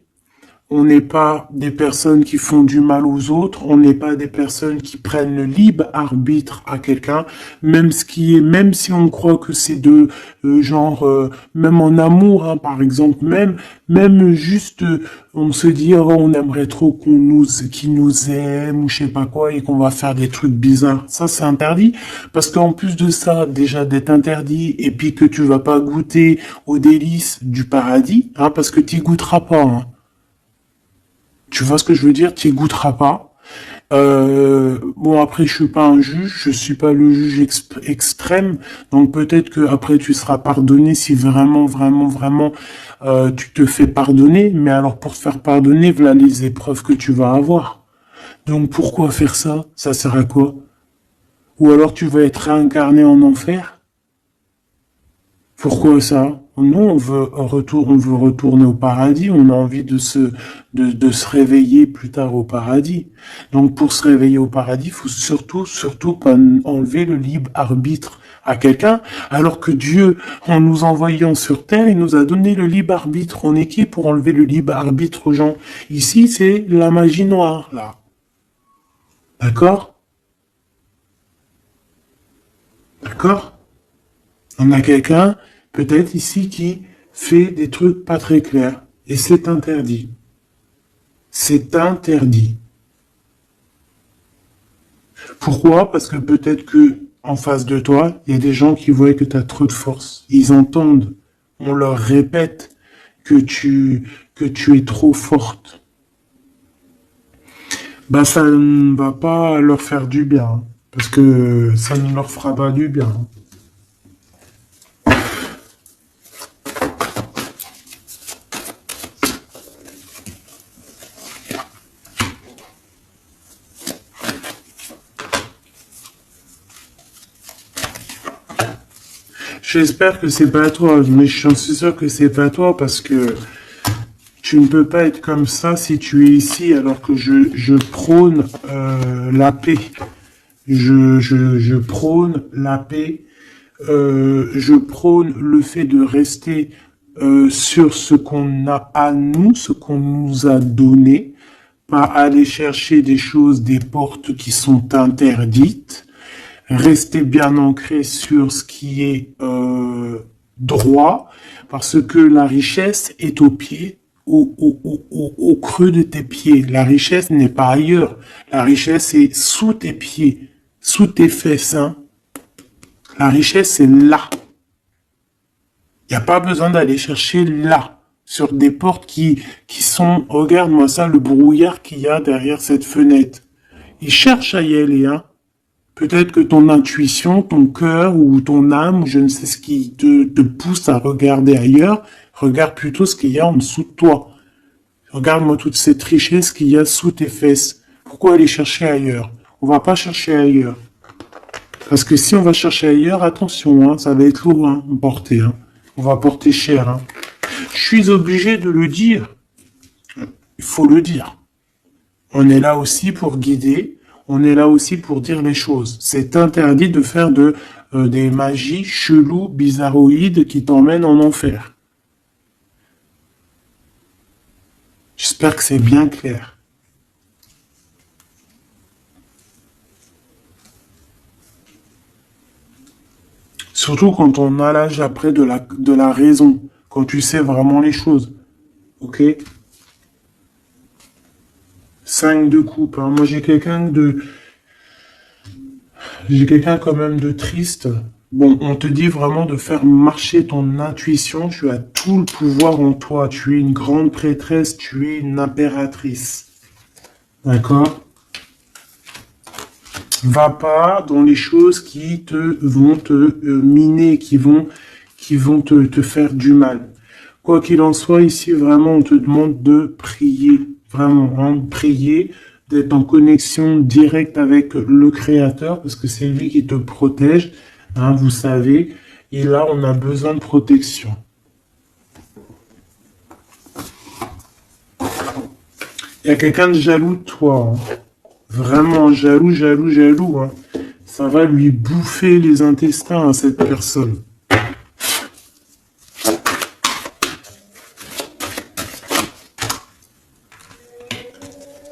On n'est pas des personnes qui font du mal aux autres, on n'est pas des personnes qui prennent le libre arbitre à quelqu'un, même si on croit que c'est de même en amour, hein, par exemple, même juste, on se dit, oh, on aimerait trop qu'il nous aime ou je sais pas quoi et qu'on va faire des trucs bizarres. Ça, c'est interdit parce qu'en plus de ça, déjà d'être interdit et puis que tu vas pas goûter aux délices du paradis, hein, parce que tu goûteras pas. Hein. Tu vois ce que je veux dire? Tu y goûteras pas. Bon après je suis pas un juge, je suis pas le juge extrême, donc peut-être que après tu seras pardonné si vraiment tu te fais pardonner. Mais alors pour te faire pardonner, voilà les épreuves que tu vas avoir. Donc pourquoi faire ça? Ça sert à quoi? Ou alors tu vas être réincarné en enfer? Pourquoi ça? Nous, on veut retourner au paradis, on a envie de se réveiller plus tard au paradis. Donc, pour se réveiller au paradis, il faut surtout pas enlever le libre arbitre à quelqu'un, alors que Dieu, en nous envoyant sur terre, il nous a donné le libre arbitre. On est qui pour enlever le libre arbitre aux gens? Ici, c'est la magie noire, là. D'accord? D'accord? On a quelqu'un, peut-être ici, qui fait des trucs pas très clairs. Et c'est interdit. C'est interdit. Pourquoi? Parce que peut-être que en face de toi, il y a des gens qui voient que tu as trop de force. Ils entendent, on leur répète que tu es trop forte. Bah ça ne va pas leur faire du bien. Hein, parce que ça ne leur fera pas du bien. Hein. J'espère que c'est pas toi, mais je suis sûr que c'est pas toi parce que tu ne peux pas être comme ça si tu es ici alors que je prône la paix. Je prône la paix. Je prône le fait de rester sur ce qu'on a à nous, ce qu'on nous a donné, pas aller chercher des choses, des portes qui sont interdites. Rester bien ancré sur ce qui est droit, parce que la richesse est au pied, au creux de tes pieds. La richesse n'est pas ailleurs. La richesse est sous tes pieds, sous tes fesses. Hein. La richesse est là. Il n'y a pas besoin d'aller chercher là, sur des portes qui sont... Regarde-moi ça, le brouillard qu'il y a derrière cette fenêtre. Il cherche à y aller, hein. Peut-être que ton intuition, ton cœur ou ton âme, ou je ne sais ce qui te pousse à regarder ailleurs, regarde plutôt ce qu'il y a en dessous de toi. Regarde-moi toute cette richesse qu'il y a sous tes fesses. Pourquoi aller chercher ailleurs? On va pas chercher ailleurs. Parce que si on va chercher ailleurs, attention, hein, ça va être lourd hein, à porter. Hein. On va porter cher. Hein. Je suis obligé de le dire. Il faut le dire. On est là aussi pour guider, on est là aussi pour dire les choses. C'est interdit de faire des magies cheloues, bizarroïdes qui t'emmènent en enfer. J'espère que c'est bien clair. Surtout quand on a l'âge après de la raison, quand tu sais vraiment les choses. Ok? 5 de coupe. Hein. Moi, j'ai quelqu'un quand même de triste. Bon, on te dit vraiment de faire marcher ton intuition. Tu as tout le pouvoir en toi. Tu es une grande prêtresse. Tu es une impératrice. D'accord? Va pas dans les choses qui vont te miner, qui vont te faire du mal. Quoi qu'il en soit, ici, vraiment, on te demande de prier. Vraiment, hein, prier, d'être en connexion directe avec le Créateur, parce que c'est lui qui te protège, hein, vous savez. Et là, on a besoin de protection. Il y a quelqu'un de jaloux de toi. Hein. Vraiment jaloux, jaloux, jaloux. Hein. Ça va lui bouffer les intestins à cette personne.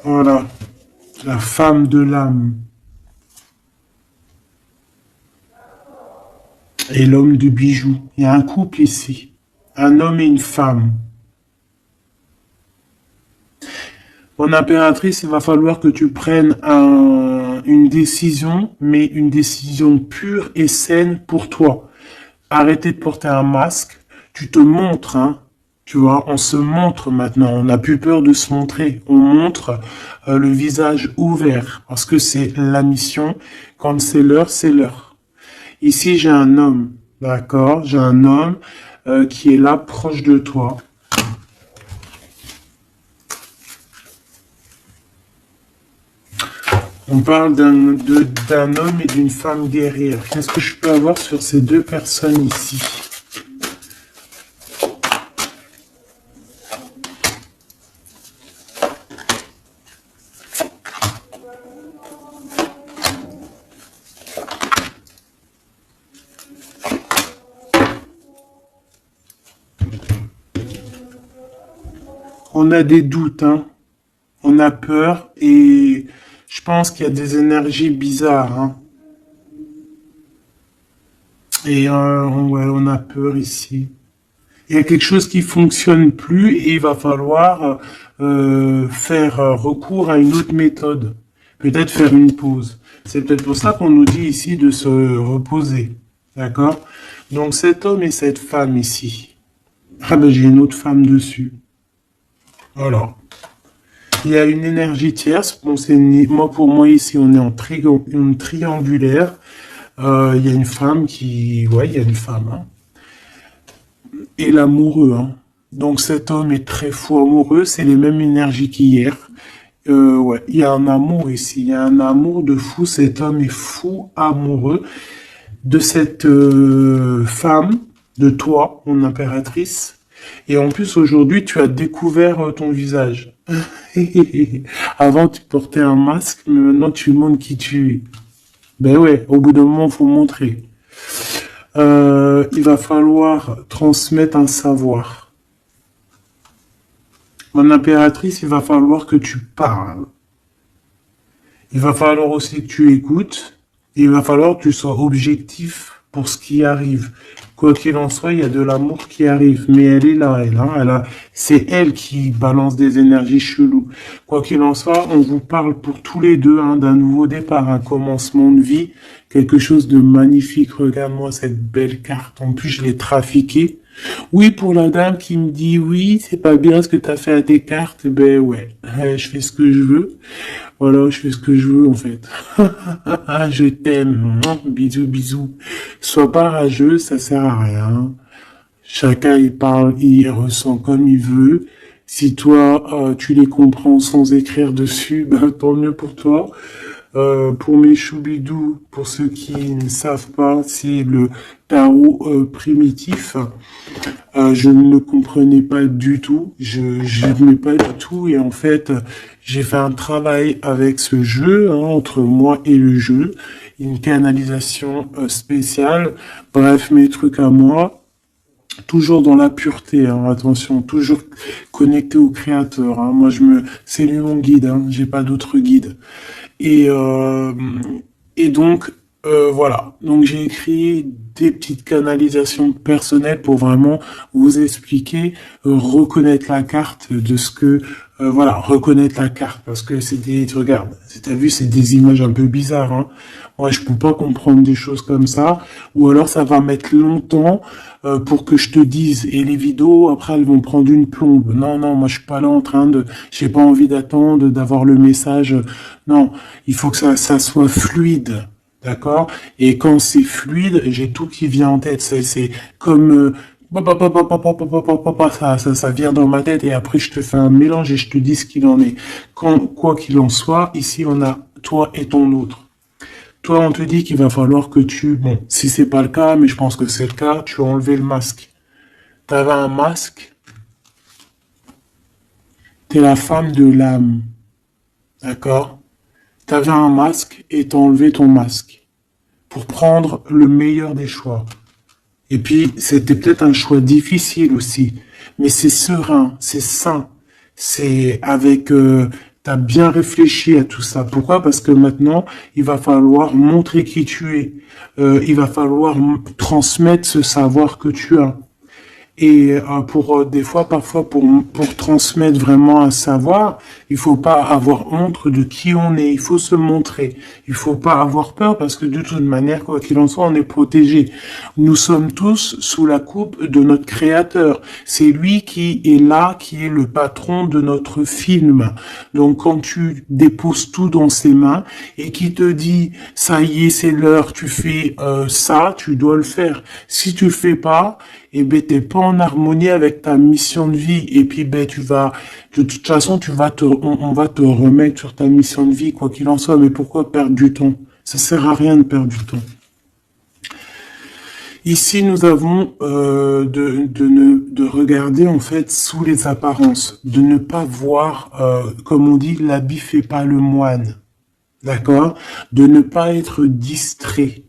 Voilà, la femme de l'âme et l'homme du bijou. Il y a un couple ici, un homme et une femme. Mon impératrice, il va falloir que tu prennes une décision, mais une décision pure et saine pour toi. Arrêtez de porter un masque, tu te montres, hein. Tu vois, on se montre maintenant, on n'a plus peur de se montrer, on montre le visage ouvert, parce que c'est la mission, quand c'est l'heure, c'est l'heure. Ici, j'ai un homme, d'accord? J'ai un homme qui est là, proche de toi. On parle d'un homme et d'une femme guerrière. Qu'est-ce que je peux avoir sur ces deux personnes ici? On a des doutes, hein. On a peur et je pense qu'il y a des énergies bizarres, hein. Et ouais, on a peur ici. Il y a quelque chose qui fonctionne plus et il va falloir faire recours à une autre méthode. Peut-être faire une pause. C'est peut-être pour ça qu'on nous dit ici de se reposer. D'accord? Donc cet homme et cette femme ici. Ah ben j'ai une autre femme dessus. Voilà. Il y a une énergie tierce. Bon, moi pour moi ici on est en triangulaire. Il y a une femme qui, ouais, il y a une femme. Hein. Et l'amoureux. Hein. Donc cet homme est très fou amoureux. C'est les mêmes énergies qu'hier. Ouais, il y a un amour ici. Il y a un amour de fou. Cet homme est fou amoureux de cette femme, de toi, mon impératrice. Et en plus, aujourd'hui, tu as découvert ton visage. Avant, tu portais un masque, mais maintenant, tu montres qui tu es. Ben ouais, au bout d'un moment, faut montrer. Il va falloir transmettre un savoir. Mon impératrice, il va falloir que tu parles. Il va falloir aussi que tu écoutes. Il va falloir que tu sois objectif pour ce qui arrive. Quoi qu'il en soit, il y a de l'amour qui arrive. Mais elle est là, c'est elle qui balance des énergies cheloues. Quoi qu'il en soit, on vous parle pour tous les deux hein, d'un nouveau départ, un commencement de vie, quelque chose de magnifique. Regarde-moi cette belle carte. En plus, je l'ai trafiquée. Oui, pour la dame qui me dit oui, c'est pas bien ce que tu as fait à tes cartes, ben ouais, je fais ce que je veux. Voilà, je fais ce que je veux en fait. Je t'aime. Bisous, bisous. Sois pas rageux, ça sert à rien. Chacun il parle, il ressent comme il veut. Si toi tu les comprends sans écrire dessus, ben tant mieux pour toi. pour mes choubidous, pour ceux qui ne savent pas, c'est le tarot primitif. Je ne le comprenais pas du tout, je n'aimais pas du tout, et en fait, j'ai fait un travail avec ce jeu, hein, entre moi et le jeu, une canalisation spéciale, bref, mes trucs à moi. Toujours dans la pureté, hein, attention, toujours connecté au créateur. Hein. Moi, c'est lui mon guide, hein, j'ai pas d'autre guide. Et, euh, et donc, voilà. Donc, j'ai écrit des petites canalisations personnelles pour vraiment vous expliquer, reconnaître la carte de ce que, voilà, reconnaître la carte. Parce que regarde, t'as vu, c'est des images un peu bizarres, hein. Moi, je peux pas comprendre des choses comme ça. Ou alors, ça va mettre longtemps, pour que je te dise. Et les vidéos, après, elles vont prendre une plombe. Non, non, moi, je suis pas là en train de, j'ai pas envie d'attendre, d'avoir le message. Non, il faut que ça soit fluide. D'accord? Et quand c'est fluide, j'ai tout qui vient en tête. C'est comme, ça vient dans ma tête et après je te fais un mélange et je te dis ce qu'il en est. Quoi qu'il en soit, ici on a toi et ton autre. Toi, on te dit qu'il va falloir que bon, si c'est pas le cas, mais je pense que c'est le cas, tu as enlevé le masque. T'avais un masque, t'es la femme de l'âme, d'accord? T'avais un masque et t'as enlevé ton masque pour prendre le meilleur des choix. Et puis, c'était peut-être un choix difficile aussi, mais c'est serein, c'est sain, c'est avec, t'as bien réfléchi à tout ça. Pourquoi? Parce que maintenant, il va falloir montrer qui tu es. Il va falloir transmettre ce savoir que tu as. Et des fois, parfois, pour transmettre vraiment un savoir, il faut pas avoir honte de qui on est. Il faut se montrer. Il faut pas avoir peur parce que de toute manière, quoi qu'il en soit, on est protégé. Nous sommes tous sous la coupe de notre Créateur. C'est lui qui est là, qui est le patron de notre film. Donc, quand tu déposes tout dans ses mains et qui te dit, ça y est, c'est l'heure, tu fais ça, tu dois le faire. Si tu le fais pas, et ben t'es pas en harmonie avec ta mission de vie et puis ben de toute façon on va te remettre sur ta mission de vie quoi qu'il en soit. Mais pourquoi perdre du temps? Ça sert à rien de perdre du temps. Ici nous avons de regarder en fait sous les apparences, de ne pas voir comme on dit l'habit fait pas le moine, d'accord, de ne pas être distrait,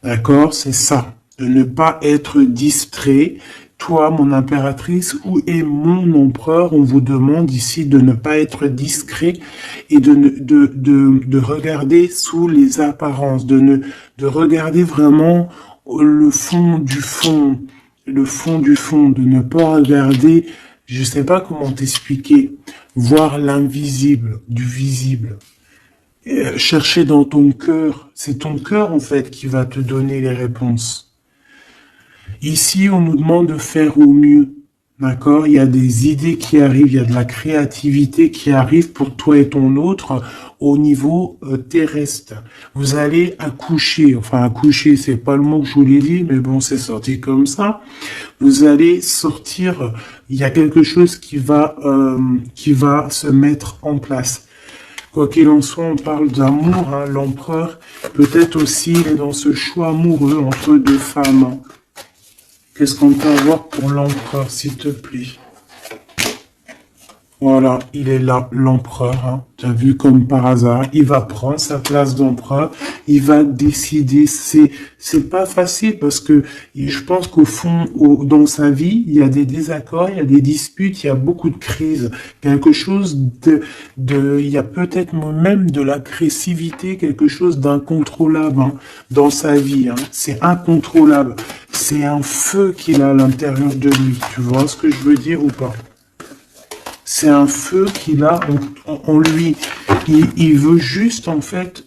d'accord, c'est ça. De ne pas être distrait. Toi, mon impératrice, où est mon empereur? On vous demande ici de ne pas être discret et de regarder sous les apparences, de regarder vraiment le fond du fond, le fond du fond, de ne pas regarder, je sais pas comment t'expliquer, voir l'invisible du visible. Chercher dans ton cœur, c'est ton cœur en fait qui va te donner les réponses. Ici, on nous demande de faire au mieux, d'accord? Il y a des idées qui arrivent, il y a de la créativité qui arrive pour toi et ton autre au niveau terrestre. Vous allez accoucher, enfin accoucher, c'est pas le mot que je voulais dire, mais bon, c'est sorti comme ça. Vous allez sortir, il y a quelque chose qui va se mettre en place. Quoi qu'il en soit, on parle d'amour, hein, l'empereur, peut-être aussi il est dans ce choix amoureux entre deux femmes. Hein. Qu'est-ce qu'on peut avoir pour l'empereur, s'il te plaît? Voilà, il est là, l'empereur. Hein. Tu as vu comme par hasard, il va prendre sa place d'empereur, il va décider. C'est pas facile parce que je pense qu'au fond, dans sa vie, il y a des désaccords, il y a des disputes, il y a beaucoup de crises, quelque chose il y a peut-être même de l'agressivité, quelque chose d'incontrôlable hein, dans sa vie. Hein. C'est incontrôlable. C'est un feu qu'il a à l'intérieur de lui. Tu vois ce que je veux dire ou pas? C'est un feu qu'il a en lui. Il veut juste, en fait,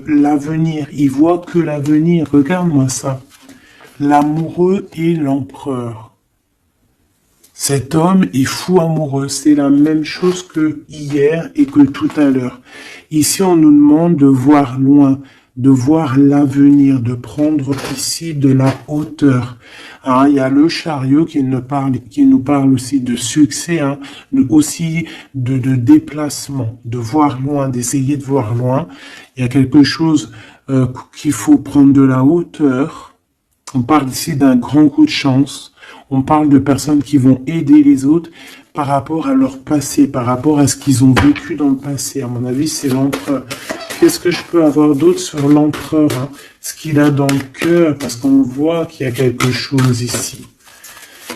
l'avenir. Il voit que l'avenir. Regarde-moi ça. L'amoureux et l'empereur. Cet homme est fou amoureux. C'est la même chose que hier et que tout à l'heure. Ici, on nous demande de voir loin, de voir l'avenir, de prendre ici de la hauteur. Hein, il y a le chariot qui nous parle aussi de succès, hein, aussi de déplacement, de voir loin, d'essayer de voir loin. Il y a quelque chose qu'il faut prendre de la hauteur. On parle ici d'un grand coup de chance. On parle de personnes qui vont aider les autres par rapport à leur passé, par rapport à ce qu'ils ont vécu dans le passé. À mon avis, c'est l'empereur. Qu'est-ce que je peux avoir d'autre sur l'empereur, hein? Ce qu'il a dans le cœur, parce qu'on voit qu'il y a quelque chose ici.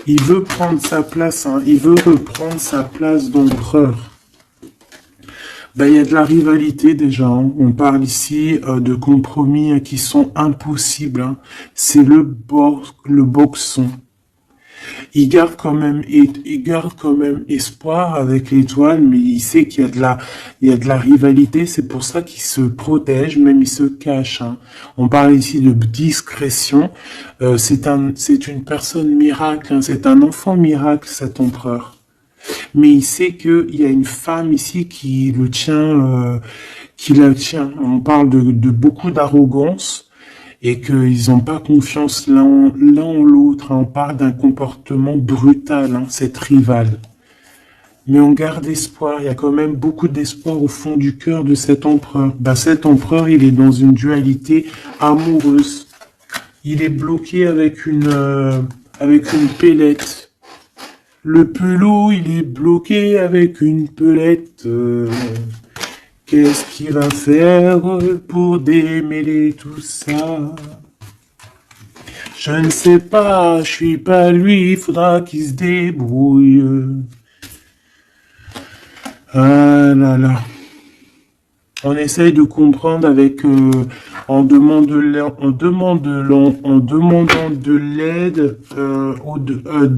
Il veut prendre sa place, hein? Il veut reprendre sa place d'empereur. Ben, il y a de la rivalité déjà, hein. On parle ici de compromis hein, qui sont impossibles. Hein. C'est le boxon. Il garde quand même espoir avec l'étoile, mais il sait qu'il y a de la rivalité. C'est pour ça qu'il se protège, même il se cache. Hein. On parle ici de discrétion. C'est une personne miracle. Hein. C'est un enfant miracle, cet empereur. Mais il sait qu'il y a une femme ici qui le tient, qui la tient. On parle de beaucoup d'arrogance. Et qu'ils n'ont pas confiance l'un en l'autre. On parle d'un comportement brutal, hein, cette rivale. Mais on garde espoir, il y a quand même beaucoup d'espoir au fond du cœur de cet empereur. Ben, cet empereur, il est dans une dualité amoureuse. Il est bloqué avec une pellette. Le pelot, il est bloqué avec une pelette. Qu'est-ce qu'il va faire pour démêler tout ça? Je ne sais pas, je suis pas lui, il faudra qu'il se débrouille. Ah là là. On essaye de comprendre avec en demandant de l'aide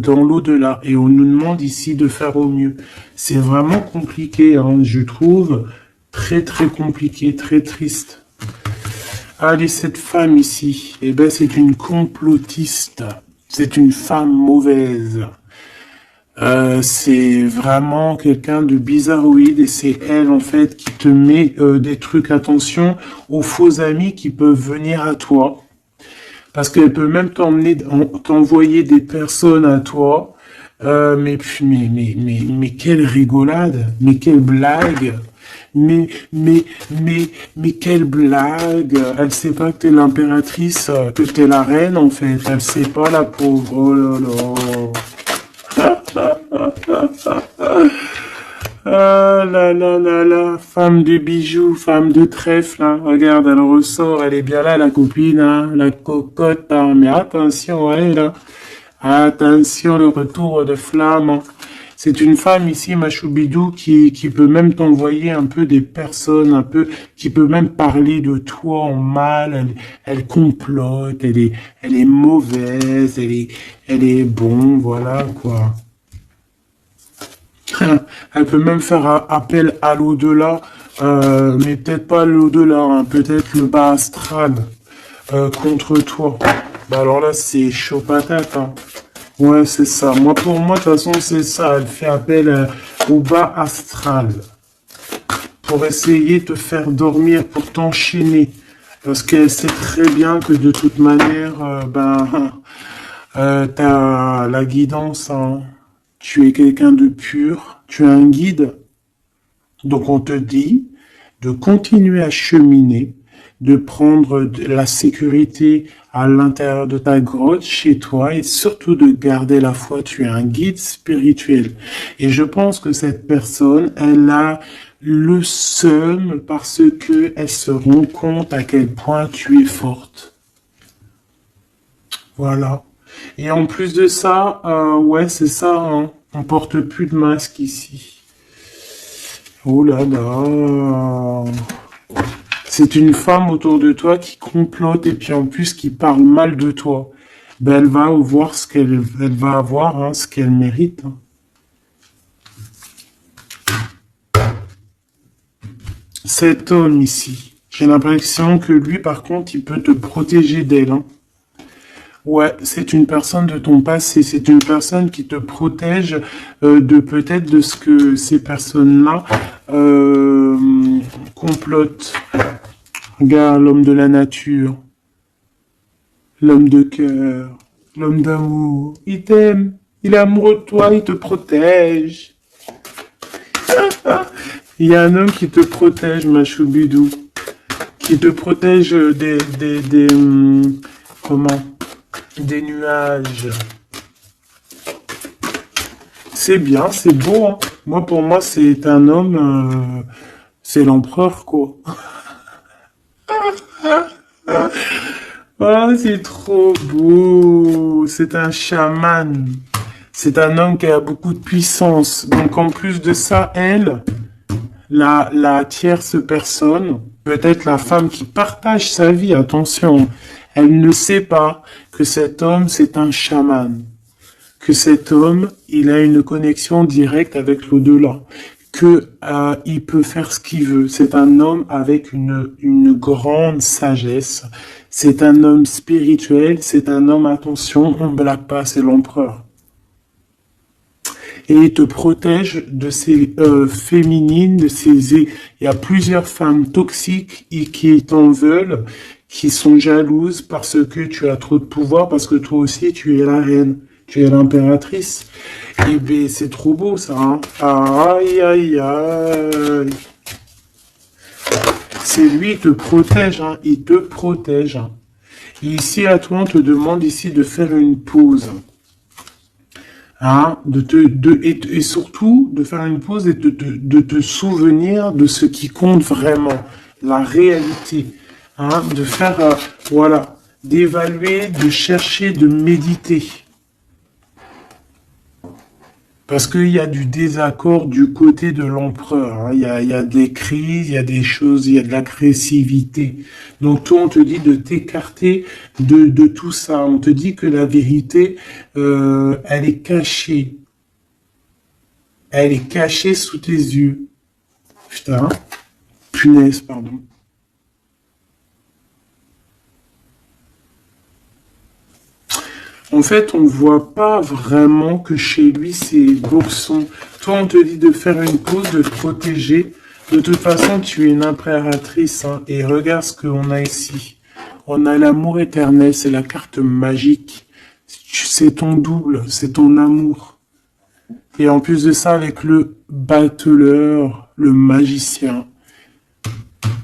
dans l'au-delà et on nous demande ici de faire au mieux. C'est vraiment compliqué, hein, je trouve. Très très compliqué, très triste. Allez, cette femme ici, eh ben c'est une complotiste. C'est une femme mauvaise. C'est vraiment quelqu'un de bizarroïde et c'est elle en fait qui te met des trucs. Attention aux faux amis qui peuvent venir à toi. Parce qu'elle peut même t'envoyer des personnes à toi. Mais quelle rigolade, mais quelle blague. Mais quelle blague! Elle sait pas que t'es l'impératrice, que t'es la reine, en fait. Elle sait pas, la pauvre. Oh là là. Ah là là là là. Femme de bijoux, femme de trèfle, hein. Regarde, elle ressort. Elle est bien là, la copine, hein. La cocotte, hein. Mais attention, elle, là. Attention, le retour de flamme, hein. C'est une femme ici, Machoubidou, qui peut même t'envoyer un peu des personnes, qui peut même parler de toi en mal. Elle complote, elle est mauvaise, elle est bon, voilà, quoi. Elle peut même faire appel à l'au-delà, mais peut-être pas l'au-delà, hein, peut-être le bas astral, contre toi. Bah alors là, c'est chaud patate, hein. Ouais, c'est ça. Pour moi, de toute façon, c'est ça. Elle fait appel au bas astral pour essayer de te faire dormir, pour t'enchaîner. Parce qu'elle sait très bien que de toute manière, t'as la guidance. Hein. Tu es quelqu'un de pur. Tu es un guide. Donc, on te dit de continuer à cheminer, de prendre de la sécurité à l'intérieur de ta grotte, chez toi, et surtout de garder la foi. Tu es un guide spirituel. Et je pense que cette personne, elle a le seum parce que elle se rend compte à quel point tu es forte. Voilà. Et en plus de ça, ouais, c'est ça, hein, on porte plus de masque ici. Oh là là. C'est une femme autour de toi qui complote et puis en plus qui parle mal de toi. Ben, elle va voir elle va avoir, hein, ce qu'elle mérite. Hein. Cet homme ici, j'ai l'impression que lui, par contre, il peut te protéger d'elle. Hein. Ouais, c'est une personne de ton passé, c'est une personne qui te protège de peut-être de ce que ces personnes-là complotent. Regarde l'homme de la nature, l'homme de cœur, l'homme d'amour. Il t'aime, il est amoureux de toi, il te protège. Il y a un homme qui te protège, ma choubidou. Qui te protège comment? Des nuages. C'est bien, c'est beau, hein. Moi, pour moi, c'est un homme, c'est l'empereur, quoi. Oh, c'est trop beau. C'est un chaman. C'est un homme qui a beaucoup de puissance. Donc, en plus de ça, elle, la tierce personne, peut-être la femme qui partage sa vie, attention, elle ne sait pas que cet homme, c'est un chaman. Que cet homme, il a une connexion directe avec l'au-delà. Que il peut faire ce qu'il veut. C'est un homme avec une grande sagesse. C'est un homme spirituel. C'est un homme, attention, on ne blague pas, c'est l'empereur. Et il te protège de ces féminines, de ces... Il y a plusieurs femmes toxiques qui t'en veulent, qui sont jalouses parce que tu as trop de pouvoir, parce que toi aussi tu es la reine, tu es l'impératrice. Et ben c'est trop beau ça, hein. Aïe aïe aïe. C'est lui qui te protège, hein. Il te protège. Hein. Et ici à toi on te demande ici de faire une pause. Hein, et surtout de faire une pause et de te souvenir de ce qui compte vraiment, la réalité, hein, de faire, voilà, d'évaluer, de chercher, de méditer. Parce qu'il y a du désaccord du côté de l'empereur, hein. Il y a des crises, il y a des choses, il y a de l'agressivité. Donc toi, on te dit de t'écarter de tout ça. On te dit que la vérité, elle est cachée. Elle est cachée sous tes yeux. Putain, punaise, pardon. En fait, on ne voit pas vraiment que chez lui, c'est bourson. Toi, on te dit de faire une pause, de te protéger. De toute façon, tu es une impératrice. Hein, et regarde ce qu'on a ici. On a l'amour éternel, c'est la carte magique. C'est ton double, c'est ton amour. Et en plus de ça, avec le battleur, le magicien.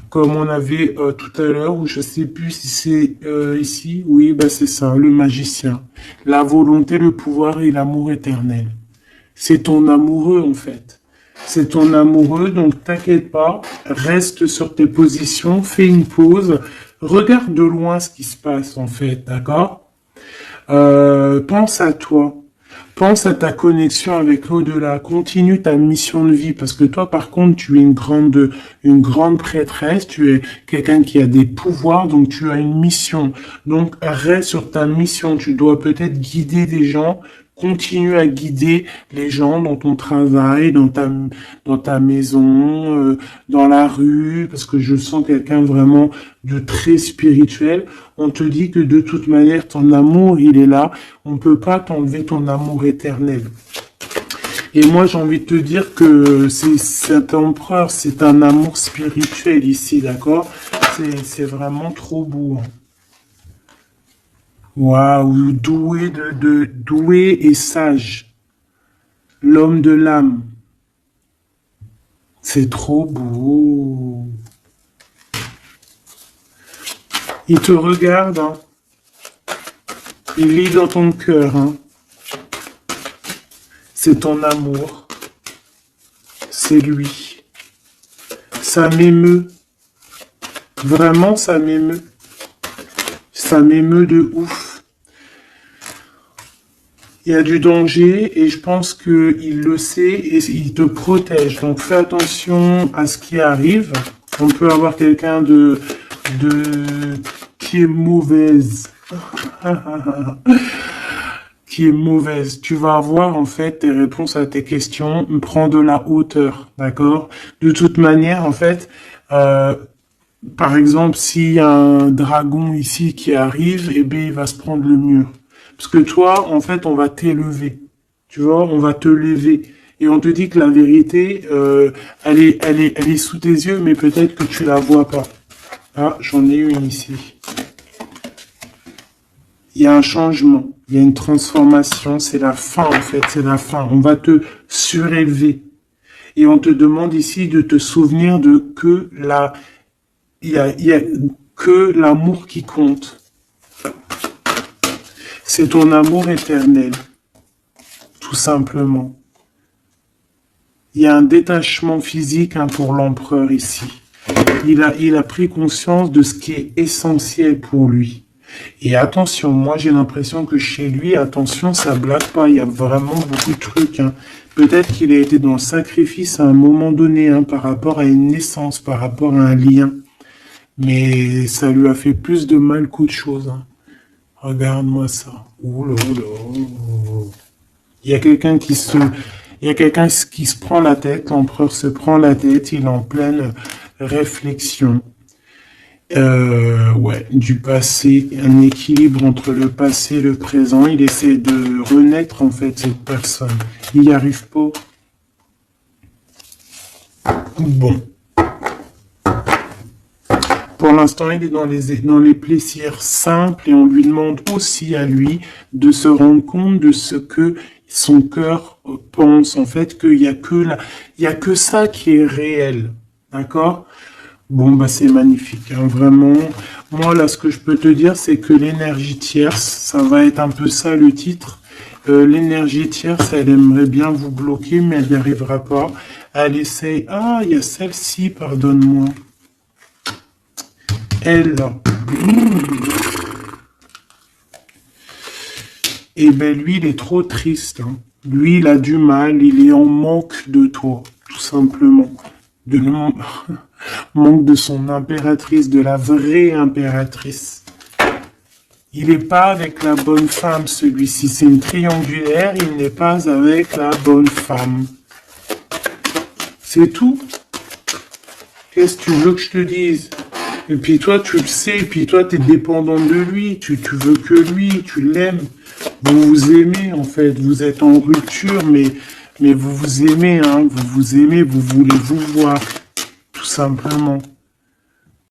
Comme on avait tout à l'heure, ou je sais plus si c'est ici, oui, bah c'est ça, le magicien. La volonté, le pouvoir et l'amour éternel. C'est ton amoureux en fait. C'est ton amoureux, donc t'inquiète pas, reste sur tes positions, fais une pause, regarde de loin ce qui se passe en fait, d'accord? Pense à toi. Pense à ta connexion avec l'au-delà. Continue ta mission de vie parce que toi, par contre, tu es une grande prêtresse. Tu es quelqu'un qui a des pouvoirs, donc tu as une mission. Donc, reste sur ta mission. Tu dois peut-être guider des gens. Continue à guider les gens dans ton travail, dans ta maison, dans la rue, parce que je sens quelqu'un vraiment de très spirituel. On te dit que de toute manière, ton amour, il est là. On peut pas t'enlever ton amour éternel. Et moi, j'ai envie de te dire que cet empereur, c'est un amour spirituel ici, d'accord? C'est vraiment trop beau. Hein. Waouh, doué et sage. L'homme de l'âme. C'est trop beau. Il te regarde, hein. Il lit dans ton cœur, hein. C'est ton amour. C'est lui. Ça m'émeut. Vraiment, ça m'émeut. Ça m'émeut de ouf. Il y a du danger et je pense qu'il le sait et il te protège. Donc fais attention à ce qui arrive. On peut avoir quelqu'un qui est mauvaise. Qui est mauvaise. Tu vas avoir en fait tes réponses à tes questions. Prends de la hauteur, d'accord? De toute manière, en fait, par exemple, s'il y a un dragon ici qui arrive, eh bien, il va se prendre le mur. Parce que toi, en fait, on va t'élever. Tu vois, on va te lever. Et on te dit que la vérité, elle est sous tes yeux, mais peut-être que tu la vois pas. Ah, j'en ai une ici. Il y a un changement, il y a une transformation, c'est la fin en fait, c'est la fin. On va te surélever. Et on te demande ici de te souvenir de que il y a que l'amour qui compte. C'est ton amour éternel, tout simplement. Il y a un détachement physique pour l'empereur ici. Il a pris conscience de ce qui est essentiel pour lui. Et attention, moi j'ai l'impression que chez lui, attention, ça blague pas, il y a vraiment beaucoup de trucs. Peut-être qu'il a été dans le sacrifice à un moment donné, par rapport à une naissance, par rapport à un lien. Mais ça lui a fait plus de mal qu'autre chose. Regarde-moi ça. Ouh là là. Il y a quelqu'un qui se prend la tête, l'empereur se prend la tête, il est en pleine réflexion. Ouais, du passé, un équilibre entre le passé et le présent. Il essaie de renaître, en fait, cette personne. Il n'y arrive pas. Bon. Pour l'instant, il est dans les plaisirs simples et on lui demande aussi à lui de se rendre compte de ce que son cœur pense. En fait, qu'il y a que ça qui est réel. D'accord? Bon, bah, c'est magnifique, vraiment. Moi, là, ce que je peux te dire, c'est que l'énergie tierce, ça va être un peu ça le titre. L'énergie tierce, elle aimerait bien vous bloquer, mais elle n'y arrivera pas. Elle essaye. Ah, il y a celle-ci, pardonne-moi. Elle, là. Eh ben, lui, il est trop triste. Lui, il a du mal, il est en manque de toi, tout simplement. Manque de son impératrice, de la vraie impératrice. Il n'est pas avec la bonne femme, celui-ci. C'est une triangulaire, il n'est pas avec la bonne femme. C'est tout. Qu'est-ce que tu veux que je te dise? Et puis toi, tu le sais, et puis toi, tu es dépendant de lui, tu veux que lui, tu l'aimes. Vous vous aimez, en fait, vous êtes en rupture, mais vous vous aimez, vous vous aimez, vous voulez vous voir, tout simplement.